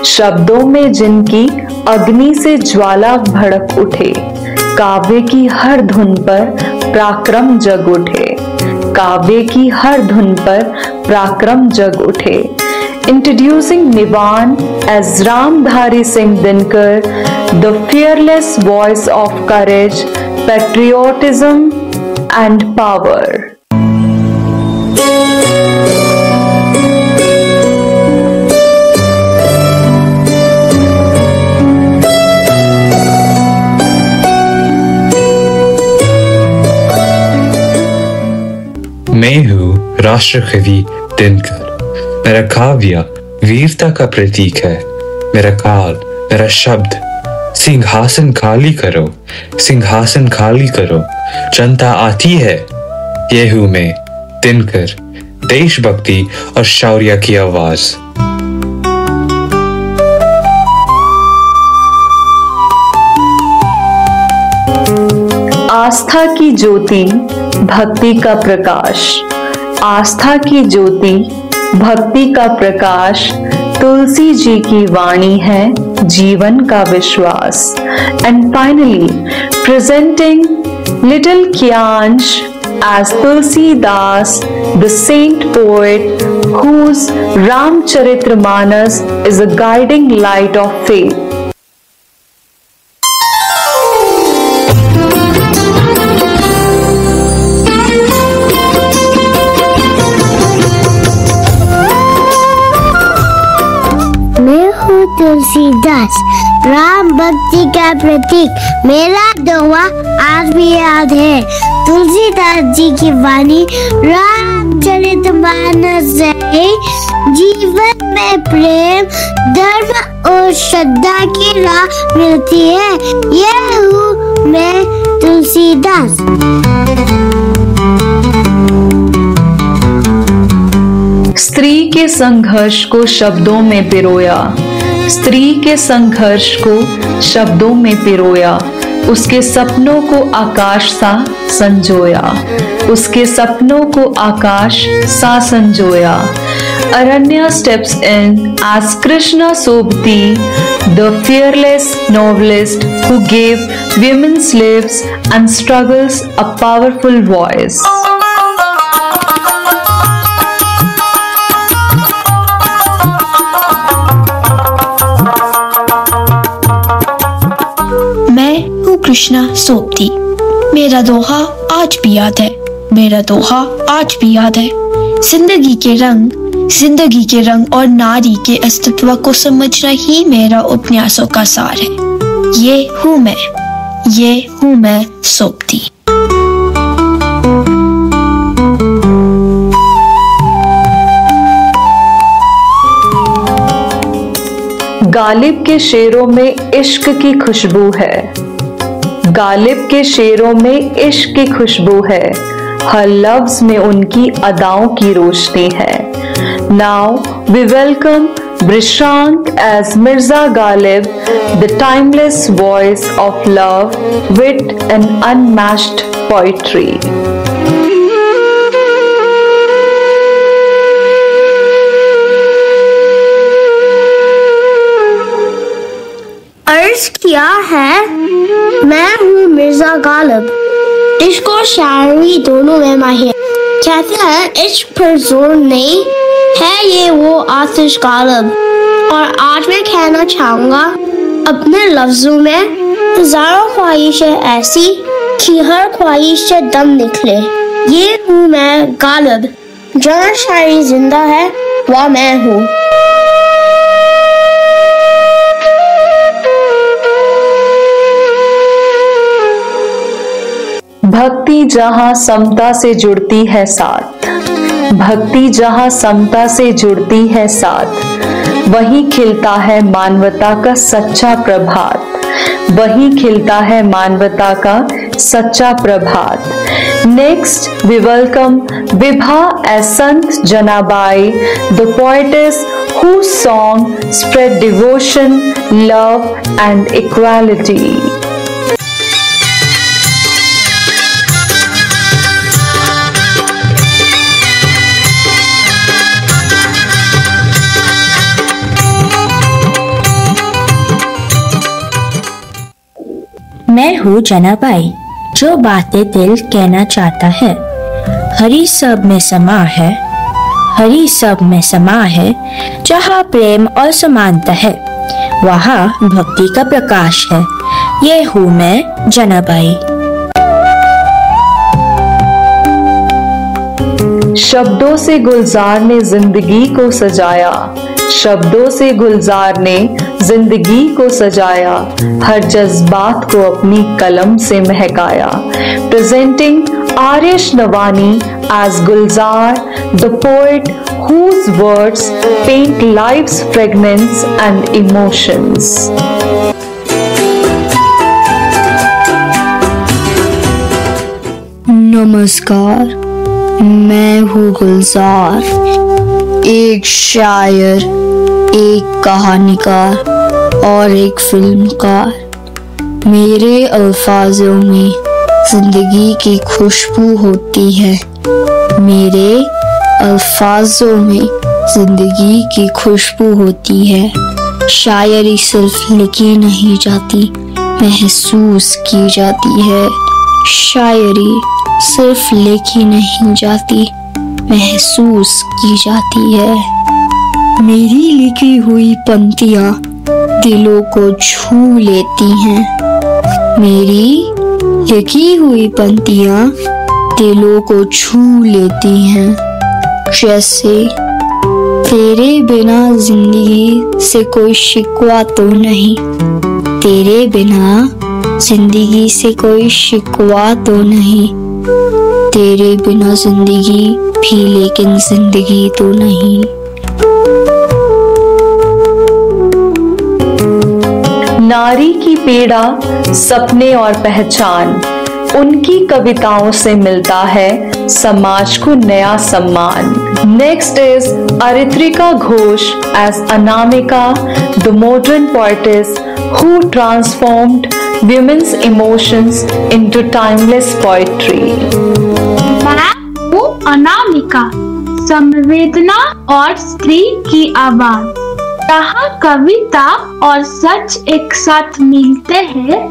शब्दों में जिनकी अग्नि से ज्वाला भड़क उठे। काव्य की हर धुन पर पराक्रम जग उठे, काव्य की हर धुन पर पराक्रम जग उठे। Introducing Nivan as Ramdhari Singh Dinkar, the fearless voice of courage, patriotism and power. मैं हूँ राष्ट्रकवि दिनकर। मेरा काव्य वीरता का प्रतीक है। मेरा काल, मेरा शब्द, सिंहासन खाली करो, सिंहासन खाली करो, जनता आती है। ये हूँ मैं दिनकर, देशभक्ति और शौर्य की आवाज। आस्था की ज्योति, भक्ति का प्रकाश, आस्था की ज्योति, भक्ति का प्रकाश, तुलसी जी की वाणी है जीवन का विश्वास। And finally presenting little Kiyansh as Tulsidas, the saint poet whose Ramcharitramanas is a guiding light of faith. मैं हूँ तुलसीदास, राम भक्ति का प्रतीक, मेरा दोहा आज भी याद है। तुलसीदास जी की वाणी रामचरितमानस है। जीवन में प्रेम, धर्म और श्रद्धा की राह मिलती है। यह हूँ मैं तुलसीदास। स्त्री के संघर्ष को शब्दों में पिरोया, स्त्री के संघर्ष को शब्दों में पिरोया, उसके सपनों को आकाश सा संजोया, उसके सपनों को आकाश सा संजोया। Aranya steps in as Krishna Sobti, the fearless novelist who gave women's lives and struggles a powerful voice. Krishna Sobti, मेरा दोहा आज भी याद है, मेरा दोहा आज भी याद है। जिंदगी के रंग और नारी के अस्तित्व को समझना ही मेरा उपन्यासों का सार है। ये हूँ मैं सोबती। गालिब के शेरों में इश्क की खुशबू है, गालिब के शेरों में इश्क की खुशबू है, हर लफ्ज में उनकी अदाओं की रोशनी है। Now we welcome Brishank as Mirza Ghalib, the timeless voice of love, wit and unmatched poetry. अर्ज किया है, मैं हूँ मिर्जा गालिब, इश्क और शायरी दोनों में माहिर। कहते हैं इश्क पर जोर नहीं है, ये वो आतिश गालिब। और आज मैं कहना चाहूँगा अपने लफ्जों में, हजारों ख्वाहिशें ऐसी कि हर ख्वाहिश से दम निकले। ये हूँ मैं गालिब, जहाँ शायरी जिंदा है वह मैं हूँ। भक्ति जहाँ समता से जुड़ती है साथ, भक्ति जहाँ समता से जुड़ती है साथ, वहीं खिलता है मानवता का सच्चा प्रभात, वहीं खिलता है मानवता का सच्चा प्रभात। Next we welcome Vibha as Sant Janabai, the poetess whose song spread devotion, love and equality. मैं हूँ जनाबाई, जो बातें दिल कहना चाहता है। हरी सब में समा है, हरी सब में समा है, जहाँ प्रेम और समानता है वहाँ भक्ति का प्रकाश है। ये हूँ मैं जनाबाई। शब्दों से गुलजार ने जिंदगी को सजाया, शब्दों से गुलजार ने जिंदगी को सजाया, हर जज्बात को अपनी कलम से महकाया। Presenting Arish Navani as Gulzar, the poet whose words paint life's fragrance and emotions. नमस्कार, मैं हूँ गुलजार, एक शायर, एक कहानीकार और एक फिल्मकार। मेरे अल्फाजों में जिंदगी की खुशबू होती है, मेरे अल्फाजों में जिंदगी की खुशबू होती है। शायरी सिर्फ लिखी नहीं जाती, महसूस की जाती है। शायरी सिर्फ लिखी नहीं जाती, महसूस की जाती है। मेरी लिखी हुई पंक्तियाँ दिलों को छू लेती हैं। मेरी लिखी हुई पंक्तियाँ दिलों को छू लेती हैं। जैसे तेरे बिना जिंदगी से कोई शिकवा तो नहीं, तेरे बिना जिंदगी से कोई शिकवा तो नहीं, तेरे बिना जिंदगी भी लेकिन जिंदगी तो नहीं। नारी की पीड़ा, सपने और पहचान, उनकी कविताओं से मिलता है समाज को नया सम्मान। Next is Aritrika Ghosh as Anamika, the modern poetess who transformed women's emotions into timeless poetry. मैं हूँ अनामिका, संवेदना और स्त्री की आवाज। यहाँ कविता और सच एक साथ मिलते हैं।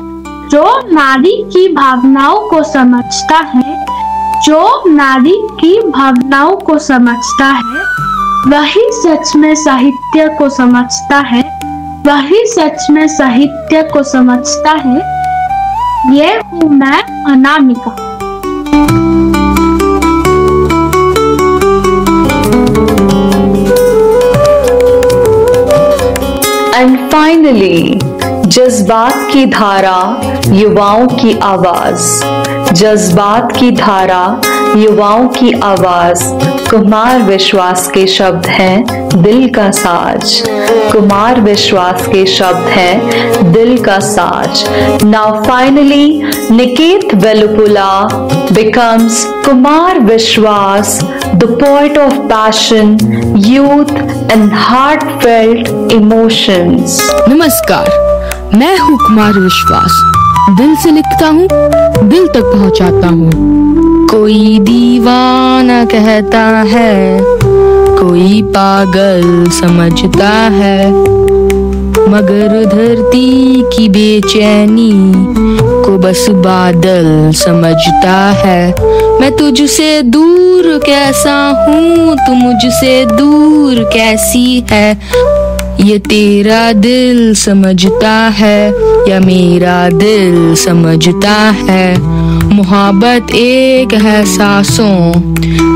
जो नारी की भावनाओं को समझता है, जो नारी की भावनाओं को समझता है, वही सच में साहित्य को समझता है, वही सच में साहित्य को समझता है। ये हूँ मैं अनामिका। एंड फाइनली जज्बात की धारा, युवाओं की आवाज। जज्बात की धारा, युवाओं की आवाज। कुमार विश्वास के शब्द हैं दिल का साज। कुमार विश्वास के शब्द हैं दिल का साज। Now finally Niket Velupula becomes Kumar Vishwas, the poet of passion, youth and heartfelt emotions. नमस्कार, मैं हूँ कुमार विश्वास। दिल से लिखता हूँ, दिल तक पहुँचाता हूँ। कोई दीवाना कहता है, कोई पागल समझता है, मगर धरती की बेचैनी को बस बादल समझता है। मैं तुझसे दूर कैसा हूँ, तू मुझसे दूर कैसी है, ये तेरा दिल समझता है या मेरा दिल समझता है। मोहब्बत एक है सांसों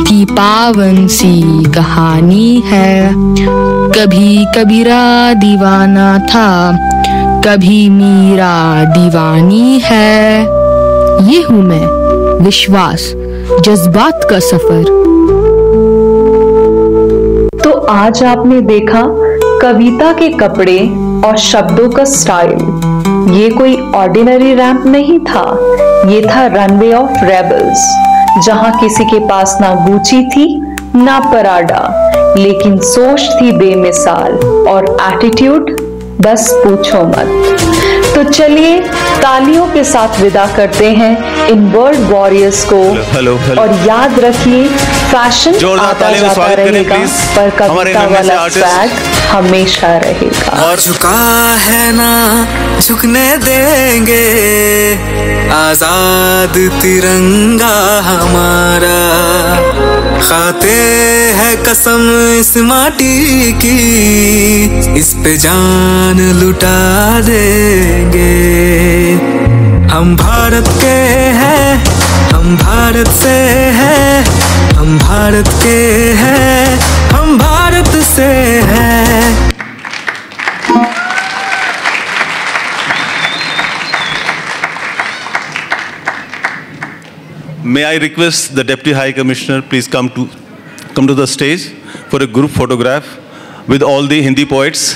की पावन सी कहानी है। कभी कबीरा दीवाना था, कभी मीरा दीवानी है। ये हूँ मैं विश्वास, जज्बात का सफर। तो आज आपने देखा कविता के कपड़े और शब्दों का स्टाइल। ये कोई ऑर्डिनरी रैंप नहीं था, ये था रनवे ऑफ रेबल्स, जहां किसी के पास ना गुची थी ना पराडा, लेकिन सोच थी बेमिसाल और एटीट्यूड बस पूछो मत। तो चलिए तालियों के साथ विदा करते हैं इन वर्ड वॉरियर्स को। और याद रखिए फैशन आता जाता रहेगा, पर कविता वाला स्वैग हमेशा रहेगा। और झुका है ना झुकने देंगे, आजाद तिरंगा हमारा। खाते है कसम इस माटी की, इस पे जान लुटा देंगे। हम भारत के हैं, हम भारत से हैं, हम भारत के हैं, हम भारत से हैं। May I request the Deputy High Commissioner please come to the stage for a group photograph with all the Hindi poets.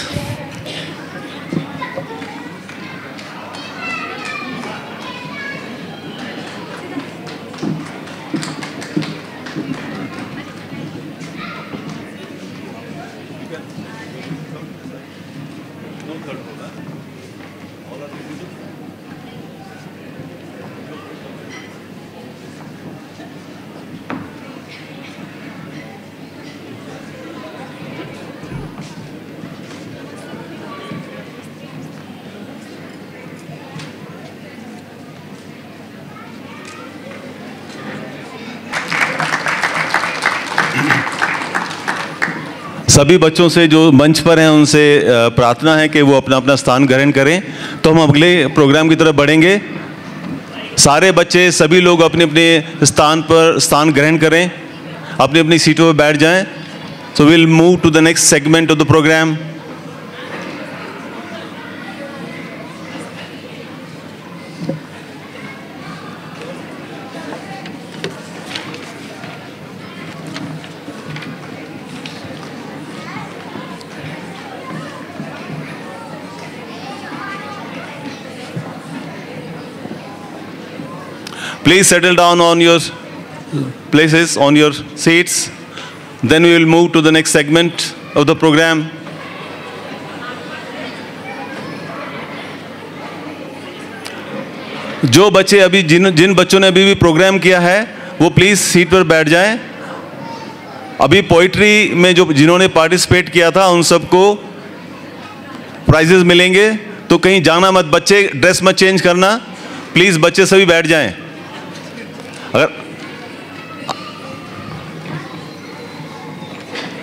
सभी बच्चों से जो मंच पर हैं उनसे प्रार्थना है कि वो अपना अपना स्थान ग्रहण करें। तो हम अगले प्रोग्राम की तरफ बढ़ेंगे। सारे बच्चे, सभी लोग अपने अपने स्थान पर स्थान ग्रहण करें, अपनी अपनी सीटों पर बैठ जाएं। So will move to the next segment of the programme. Please settle down on your places, on your seats. Then we will move to the next segment of the program. जो बच्चे अभी जिन बच्चों ने अभी भी प्रोग्राम किया है वो प्लीज सीट पर बैठ जाएं। अभी पोइट्री में जो जिन्होंने पार्टिसिपेट किया था उन सबको प्राइजेस मिलेंगे, तो कहीं जाना मत। बच्चे ड्रेस मत चेंज करना, प्लीज बच्चे सभी बैठ जाएं। अगर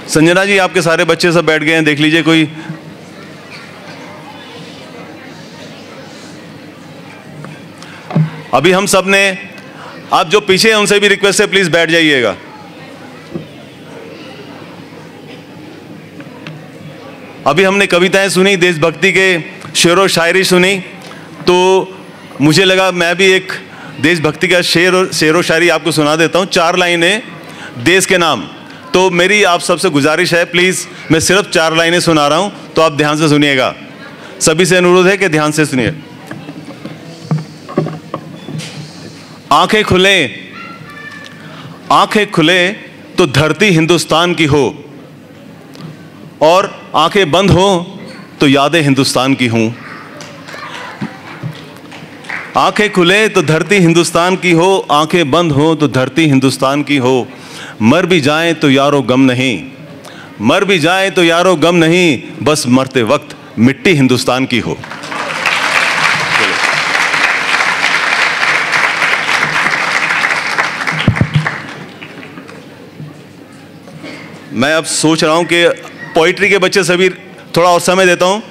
संजना जी, आपके सारे बच्चे सब बैठ गए हैं, देख लीजिए कोई। अभी हम सब ने, आप जो पीछे हैं उनसे भी रिक्वेस्ट है, प्लीज बैठ जाइएगा। अभी हमने कविताएं सुनी, देशभक्ति के शेर और शायरी सुनी, तो मुझे लगा मैं भी एक देशभक्ति का शेर और शायरी आपको सुना देता हूँ। 4 लाइनें देश के नाम। तो मेरी आप सबसे गुजारिश है, प्लीज़ मैं सिर्फ 4 लाइनें सुना रहा हूँ, तो आप ध्यान से सुनिएगा। सभी से अनुरोध है कि ध्यान से सुनिए। आंखें खुले तो धरती हिंदुस्तान की हो, और आंखें बंद हो तो यादें हिंदुस्तान की हों। आंखें खुले तो धरती हिंदुस्तान की हो, आंखें बंद हो तो धरती हिंदुस्तान की हो। मर भी जाएं तो यारो गम नहीं, मर भी जाएं तो यारो गम नहीं, बस मरते वक्त मिट्टी हिंदुस्तान की हो। मैं अब सोच रहा हूं कि पोइट्री के बच्चे सभी थोड़ा और समय देता हूं,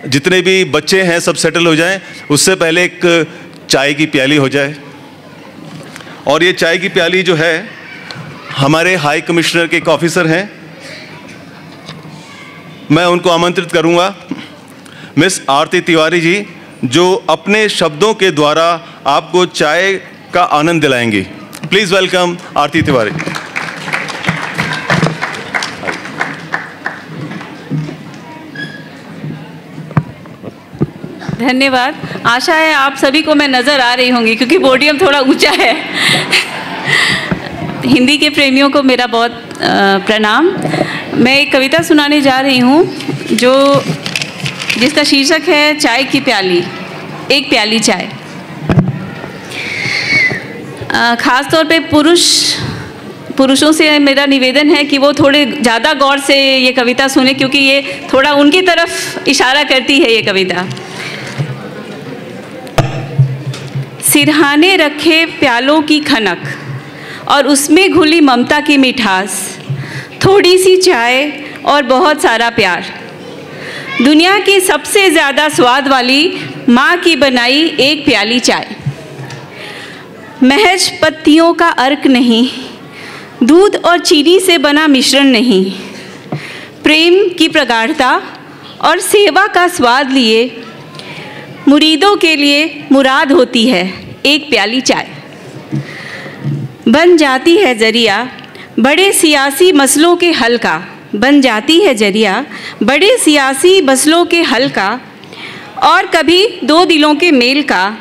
जितने भी बच्चे हैं सब सेटल हो जाएं। उससे पहले एक चाय की प्याली हो जाए। और ये चाय की प्याली जो है, हमारे हाई कमिश्नर के एक ऑफिसर हैं, मैं उनको आमंत्रित करूंगा, मिस आरती तिवारी जी, जो अपने शब्दों के द्वारा आपको चाय का आनंद दिलाएंगी। Please welcome Aarti Tiwari. धन्यवाद। आशा है आप सभी को मैं नज़र आ रही होंगी, क्योंकि पोडियम थोड़ा ऊंचा है। हिंदी के प्रेमियों को मेरा बहुत प्रणाम। मैं एक कविता सुनाने जा रही हूँ जिसका शीर्षक है चाय की प्याली। एक प्याली चाय। ख़ास तौर पे पुरुषों से मेरा निवेदन है कि वो थोड़े ज़्यादा गौर से ये कविता सुने, क्योंकि ये थोड़ा उनकी तरफ इशारा करती है ये कविता। सिरहाने रखे प्यालों की खनक और उसमें घुली ममता की मिठास, थोड़ी सी चाय और बहुत सारा प्यार। दुनिया की सबसे ज़्यादा स्वाद वाली माँ की बनाई एक प्याली चाय। महज पत्तियों का अर्क नहीं, दूध और चीनी से बना मिश्रण नहीं, प्रेम की प्रगाढ़ता और सेवा का स्वाद लिए मुरीदों के लिए मुराद होती है एक प्याली चाय। बन जाती है जरिया बड़े सियासी मसलों के हल का, बन जाती है जरिया बड़े सियासी मसलों के हल का, और कभी दो दिलों के मेल का,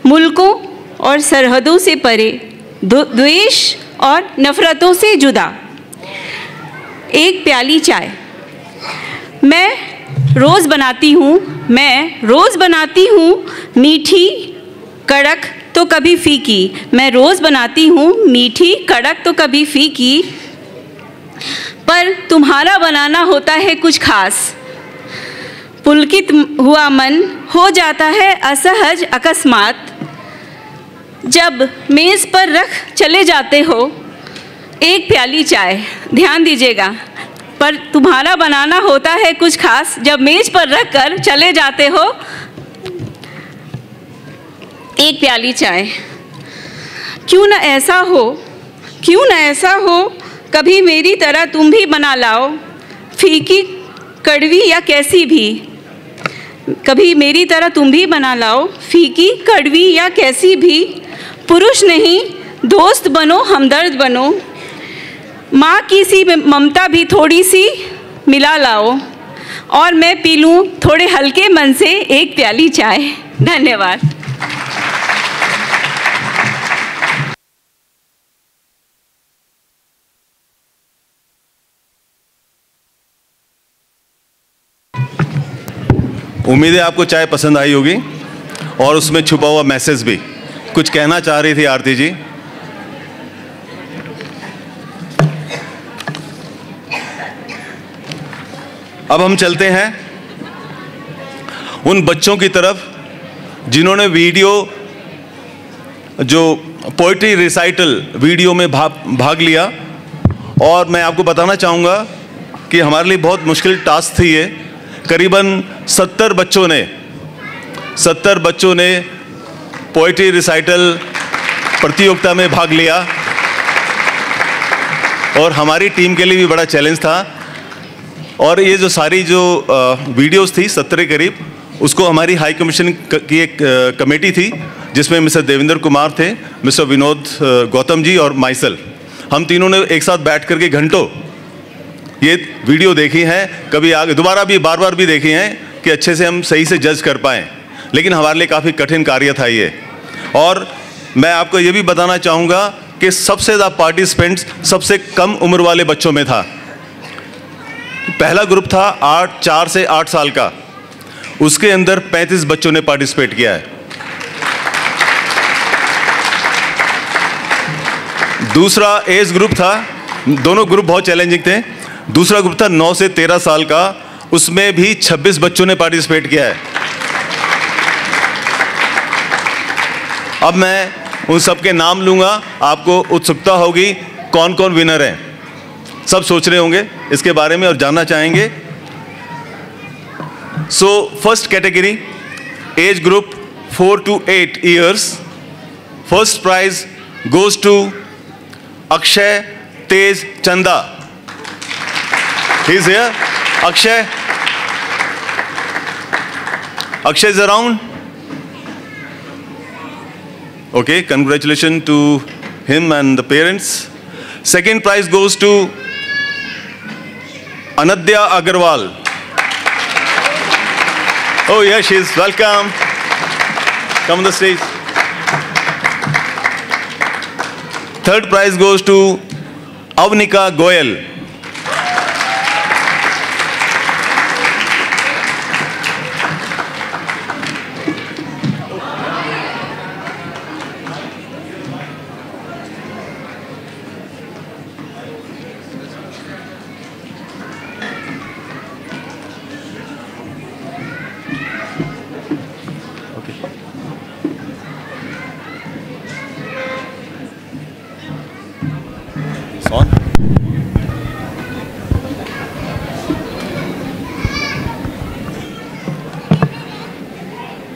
मुल्कों और सरहदों से परे, द्वेष और नफ़रतों से जुदा एक प्याली चाय। मैं रोज़ बनाती हूँ मीठी कड़क तो कभी फीकी, मैं रोज़ बनाती हूँ मीठी कड़क तो कभी फीकी, पर तुम्हारा बनाना होता है कुछ खास। पुलकित हुआ मन हो जाता है असहज अकस्मात, जब मेज़ पर रख चले जाते हो एक प्याली चाय। ध्यान दीजिएगा, पर तुम्हारा बनाना होता है कुछ खास जब मेज पर रख कर चले जाते हो एक प्याली चाय। क्यों न ऐसा हो कभी मेरी तरह तुम भी बना लाओ, फीकी कड़वी या कैसी भी, कभी मेरी तरह तुम भी बना लाओ, फीकी कड़वी या कैसी भी। पुरुष नहीं दोस्त बनो, हमदर्द बनो, माँ की सी ममता भी थोड़ी सी मिला लाओ, और मैं पी लूँ थोड़े हल्के मन से एक प्याली चाय। धन्यवाद। उम्मीद है आपको चाय पसंद आई होगी और उसमें छुपा हुआ मैसेज भी। कुछ कहना चाह रही थी आरती जी। अब हम चलते हैं उन बच्चों की तरफ जिन्होंने वीडियो जो पोइट्री रिसाइटल वीडियो में भाग लिया। और मैं आपको बताना चाहूँगा कि हमारे लिए बहुत मुश्किल टास्क थी ये। करीबन 70 बच्चों ने पोइट्री रिसाइटल प्रतियोगिता में भाग लिया और हमारी टीम के लिए भी बड़ा चैलेंज था। और ये जो सारी वीडियोस थी 70 करीब, उसको हमारी हाई कमीशन की एक कमेटी थी जिसमें मिस्टर देवेंद्र कुमार थे, मिस्टर विनोद गौतम जी और माइसल। हम तीनों ने एक साथ बैठ करके घंटों ये वीडियो देखी हैं, कभी आगे दोबारा भी बार बार भी देखी हैं कि अच्छे से हम सही से जज कर पाएँ। लेकिन हमारे लिए काफ़ी कठिन कार्य था ये। और मैं आपको ये भी बताना चाहूँगा कि सबसे ज़्यादा पार्टिसिपेंट्स सबसे कम उम्र वाले बच्चों में था। पहला ग्रुप था 4 से 8 साल का, उसके अंदर 35 बच्चों ने पार्टिसिपेट किया है। दूसरा एज ग्रुप था, दोनों ग्रुप बहुत चैलेंजिंग थे। दूसरा ग्रुप था 9 से 13 साल का, उसमें भी 26 बच्चों ने पार्टिसिपेट किया है। अब मैं उन सब के नाम लूँगा, आपको उत्सुकता होगी कौन कौन विनर हैं। सब सोच रहे होंगे इसके बारे में और जानना चाहेंगे। So first category age group 4 to 8 years। First prize goes to Akshay Tej Chanda. He is here. Akshay. Akshay is around. Okay, congratulations to him and the parents. Second prize goes to Anadya Agarwal. Oh yes, she is welcome. Come on the stage. Third prize goes to Avnika Goyal.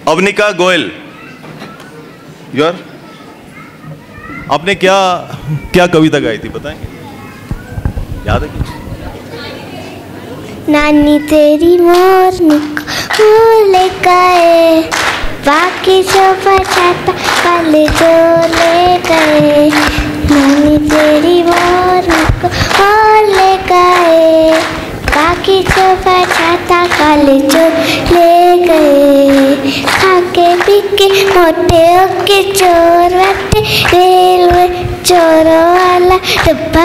Avanika Goyal, यार आपने क्या क्या कविता गाई थी बताएंगे? याद है कुछ? नानी तेरी मोरनी को ले गए, बाकी जो बचा था कल जो ले गए। नानी तेरी मोरनी को ले गए, बाकी जो बचा था कल जो ले गए। खाके पी के मोटे होके चोर बैठे, रेलवे चोरों वाला डब्बा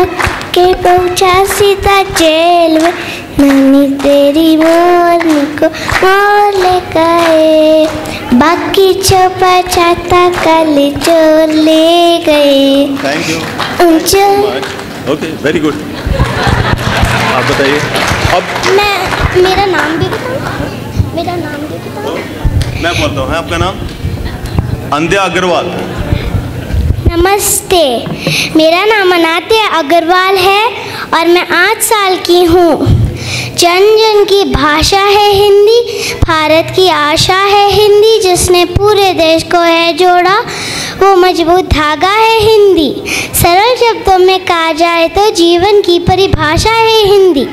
के पहुंचा सीधा जेल में। नानी तेरी मोरनी को मोर ले गए, बाकी जो बचा था कल चोर ले गए। Thank you. Okay, very good. आप बताइए अब। मेरा नाम भी बताओ, मेरा नाम भी बताओ। मैं बोलता हूँ, आपका नाम? अंध्या अग्रवाल। नमस्ते, मेरा नाम अनात्या अग्रवाल है और मैं 8 साल की हूँ। जन जन की भाषा है हिंदी, भारत की आशा है हिंदी, जिसने पूरे देश को है जोड़ा वो मजबूत धागा है हिंदी। सरल शब्दों में कहा जाए तो जीवन की परिभाषा है हिंदी।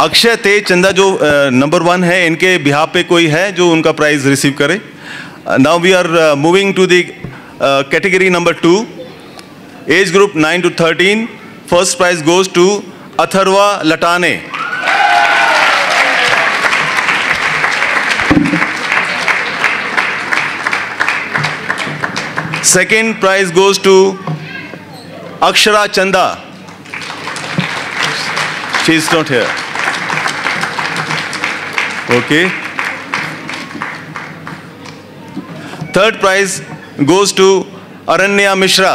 अक्षय तेज चंदा जो नंबर 1 है, इनके बिहाफ पे कोई है जो उनका प्राइज रिसीव करे? Now we are moving to the category number 2, age group 9 to 13. First prize goes to Atharva Latane. Second prize goes to Akshara Chanda. She is not here. Okay. Third prize goes to Aranya Mishra.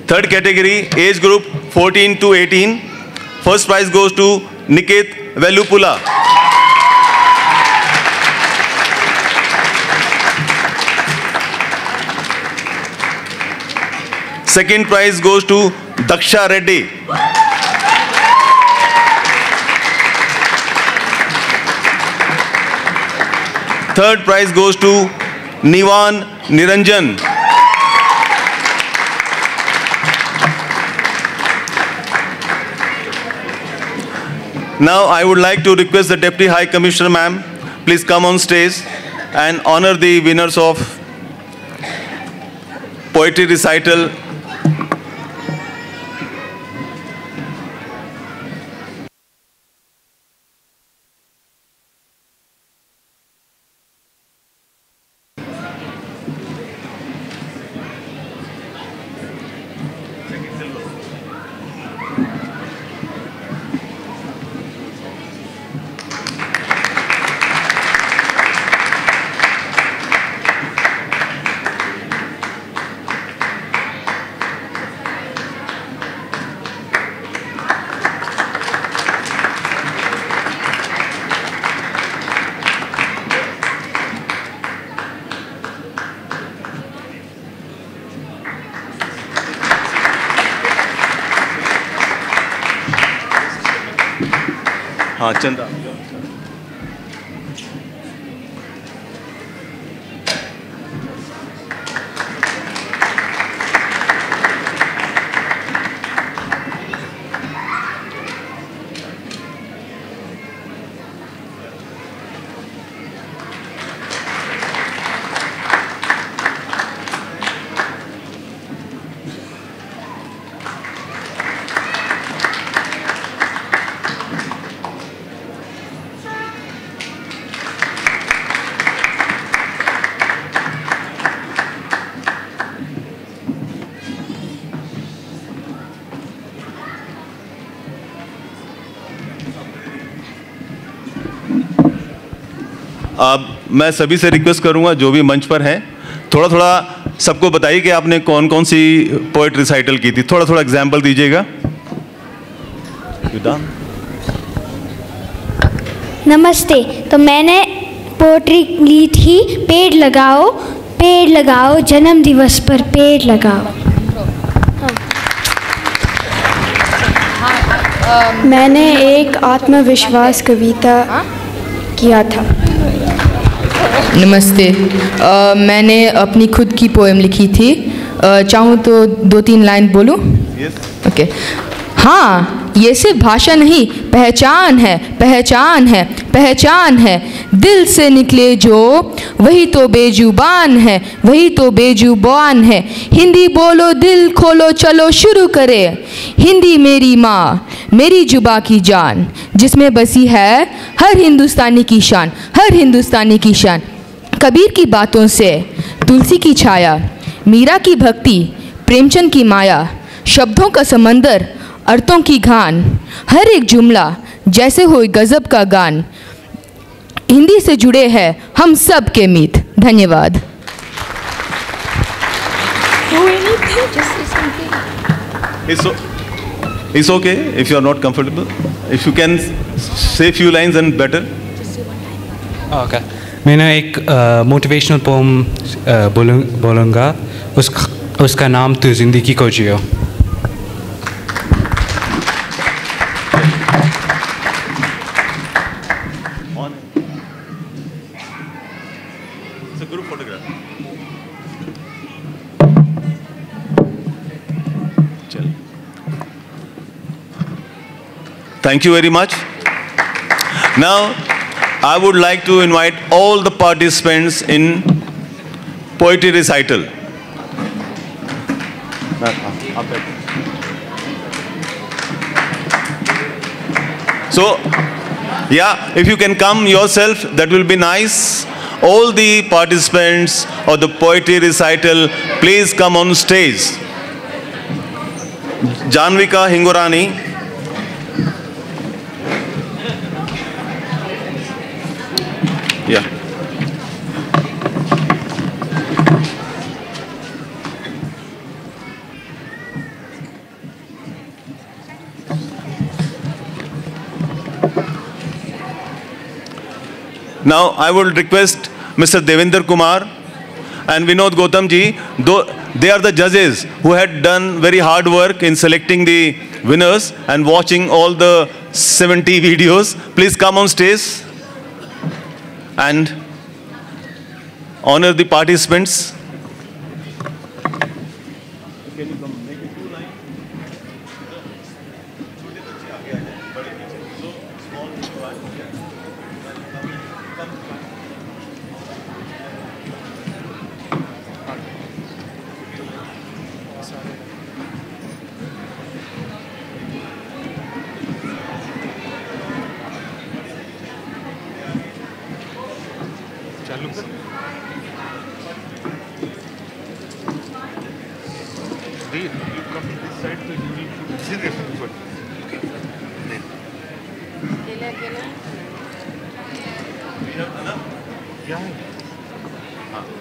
Third category, age group 14 to 18. First prize goes to Niket Velupula. Second prize goes to Daksha Reddy. Third prize goes to Nivan Niranjan. Now I would like to request the Deputy High Commissioner ma'am, please come on stage and honor the winners of poetry recital. हाँ चंदा। अब मैं सभी से request करूंगा जो भी मंच पर हैं, थोड़ा थोड़ा सबको बताइए कि आपने कौन कौन सी पोएट रिसाइटल की थी, थोड़ा थोड़ा एग्जाम्पल दीजिएगा। नमस्ते। तो मैंने पोएट्री ली थी पेड़ लगाओ जन्म दिवस पर पेड़ लगाओ। मैंने एक आत्मविश्वास कविता किया था। नमस्ते। मैंने अपनी खुद की पोएम लिखी थी। चाहूँ तो 2-3 लाइन बोलूँ? ओके। हाँ, ये सिर्फ भाषा नहीं, पहचान है, पहचान है, पहचान है। दिल से निकले जो वही तो बेजुबान है, वही तो बेजुबान है। हिंदी बोलो, दिल खोलो, चलो शुरू करे। हिंदी मेरी माँ, मेरी जुबा की जान, जिसमें बसी है हर हिंदुस्तानी की शान, हर हिंदुस्तानी की शान। कबीर की बातों से तुलसी की छाया, मीरा की भक्ति, प्रेमचंद की माया, शब्दों का समंदर, अर्थों की घान, हर एक जुमला जैसे हो गजब का गान। हिंदी से जुड़े हैं हम सब के मीत। धन्यवाद। It's okay if you are not comfortable. If you can say few lines and better. Okay. मैं एक मोटिवेशनल पोम बोलूँगा. उसका नाम तो जिंदगी को जियो. It's a group photograph. Thank you very much. Now, I would like to invite all the participants in poetry recital. So, yeah, if you can come yourself, that will be nice. All the participants of the poetry recital, please come on stage. Janvika Hingorani. Yeah. Now I would request Mr. Devinder Kumar and Vinod Gautam ji, though they are the judges who had done very hard work in selecting the winners and watching all the 70 videos. Please come on stage and honor the participants.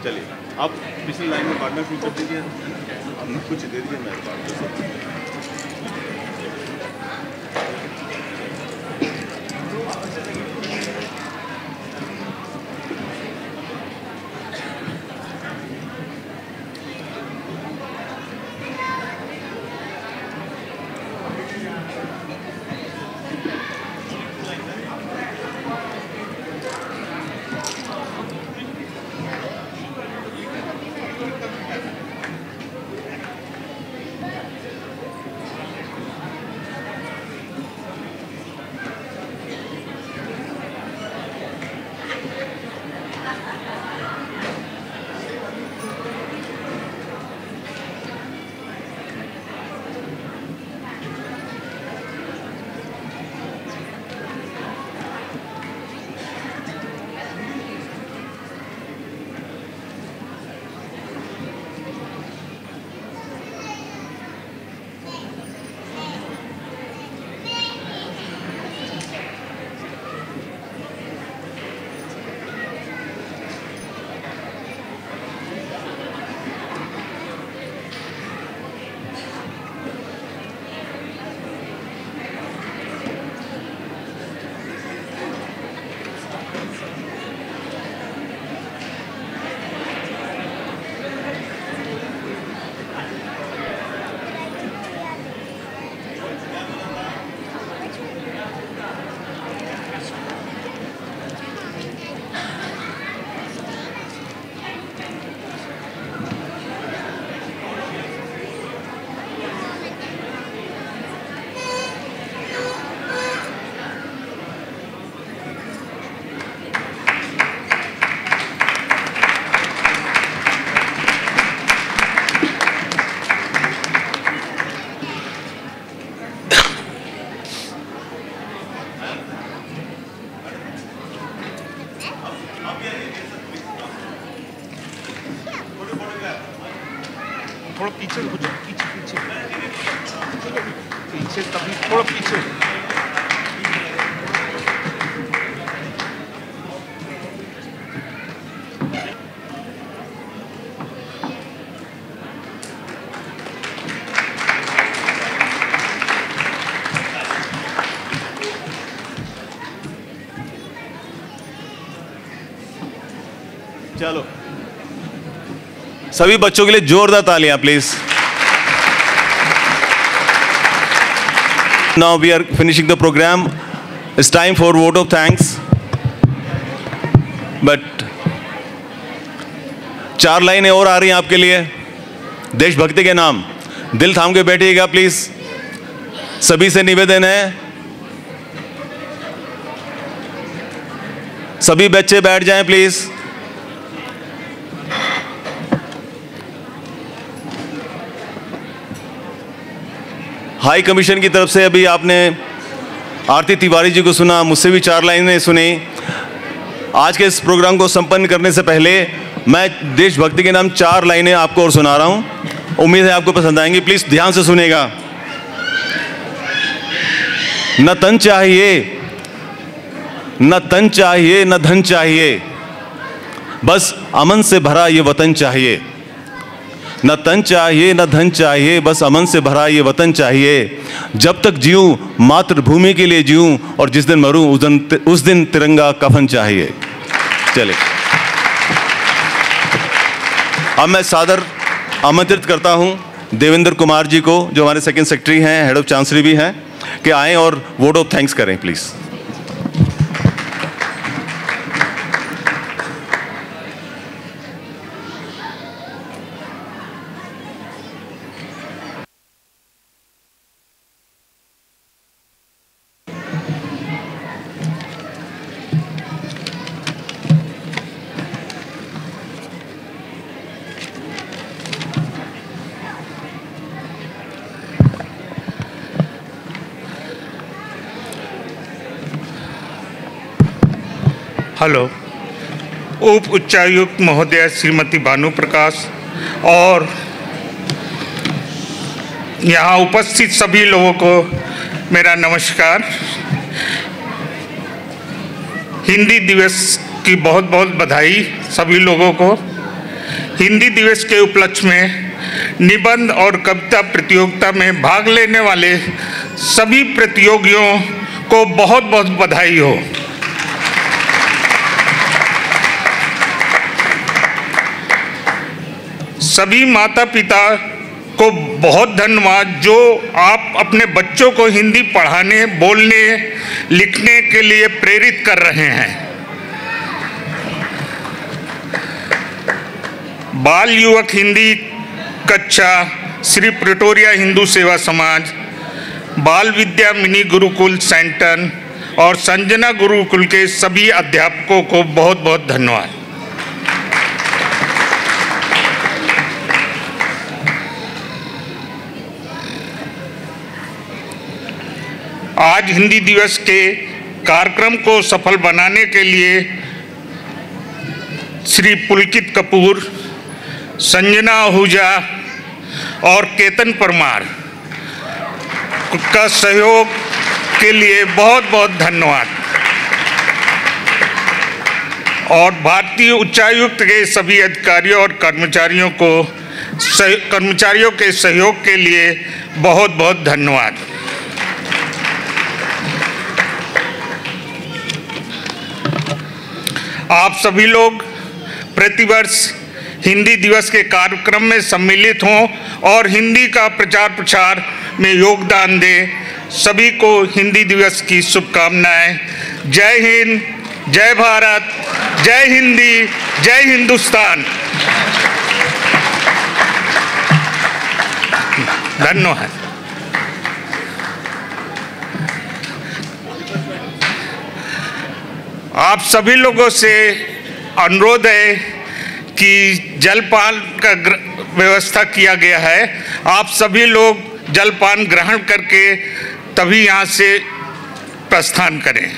चलिए आप पिछली line में partner शुरू कर दीजिए, कुछ दे दीजिए मेरे पास. थोड़ा पीछे हो जाओ, पीछे पीछे पीछे तभी थोड़ा पीछे. चलो सभी बच्चों के लिए जोरदार तालियां please. Now we are finishing the program. It's time for vote of thanks. But 4 लाइनें और आ रही हैं आपके लिए देशभक्ति के नाम। दिल थाम के बैठिएगा प्लीज। सभी से निवेदन है, सभी बच्चे बैठ जाएं प्लीज। हाई कमीशन की तरफ से अभी आपने आरती तिवारी जी को सुना, मुझसे भी 4 लाइनें सुनी। आज के इस प्रोग्राम को संपन्न करने से पहले मैं देशभक्ति के नाम 4 लाइनें आपको और सुना रहा हूं। उम्मीद है आपको पसंद आएंगी, प्लीज ध्यान से सुनेगा। न तन चाहिए, न तन चाहिए, न धन चाहिए, बस अमन से भरा ये वतन चाहिए। न तन चाहिए, न धन चाहिए, बस अमन से भरा ये वतन चाहिए। जब तक जीऊं मातृभूमि के लिए जीऊं, और जिस दिन मरूं उस दिन तिरंगा कफन चाहिए। चले अब मैं सादर आमंत्रित करता हूं देवेंद्र कुमार जी को, जो हमारे सेकंड सेक्रेटरी हैं, हेड ऑफ चांसलरी भी हैं, कि आएं और वोट ऑफ थैंक्स करें प्लीज। हेलो, उप उच्चायुक्त महोदय श्रीमती भानु प्रकाश और यहाँ उपस्थित सभी लोगों को मेरा नमस्कार। हिंदी दिवस की बहुत बहुत बधाई सभी लोगों को। हिंदी दिवस के उपलक्ष्य में निबंध और कविता प्रतियोगिता में भाग लेने वाले सभी प्रतियोगियों को बहुत बहुत बधाई हो। सभी माता पिता को बहुत धन्यवाद जो आप अपने बच्चों को हिंदी पढ़ाने, बोलने, लिखने के लिए प्रेरित कर रहे हैं। बाल युवक हिंदी कक्षा श्री प्रिटोरिया हिंदू सेवा समाज, बाल विद्या मिनी गुरुकुल सेंटर और संजना गुरुकुल के सभी अध्यापकों को बहुत बहुत धन्यवाद। आज हिंदी दिवस के कार्यक्रम को सफल बनाने के लिए श्री पुलकित कपूर, संजना आहूजा और केतन परमार का सहयोग के लिए बहुत बहुत धन्यवाद। और भारतीय उच्चायुक्त के सभी अधिकारियों और कर्मचारियों के सहयोग के लिए बहुत बहुत धन्यवाद। आप सभी लोग प्रतिवर्ष हिंदी दिवस के कार्यक्रम में सम्मिलित हों और हिंदी का प्रचार प्रसार में योगदान दें। सभी को हिंदी दिवस की शुभकामनाएं। जय हिंद, जय भारत, जय हिंदी, जय हिंदुस्तान। धन्यवाद। आप सभी लोगों से अनुरोध है कि जलपान का व्यवस्था किया गया है। आप सभी लोग जलपान ग्रहण करके तभी यहाँ से प्रस्थान करें।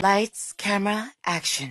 Lights, camera, action.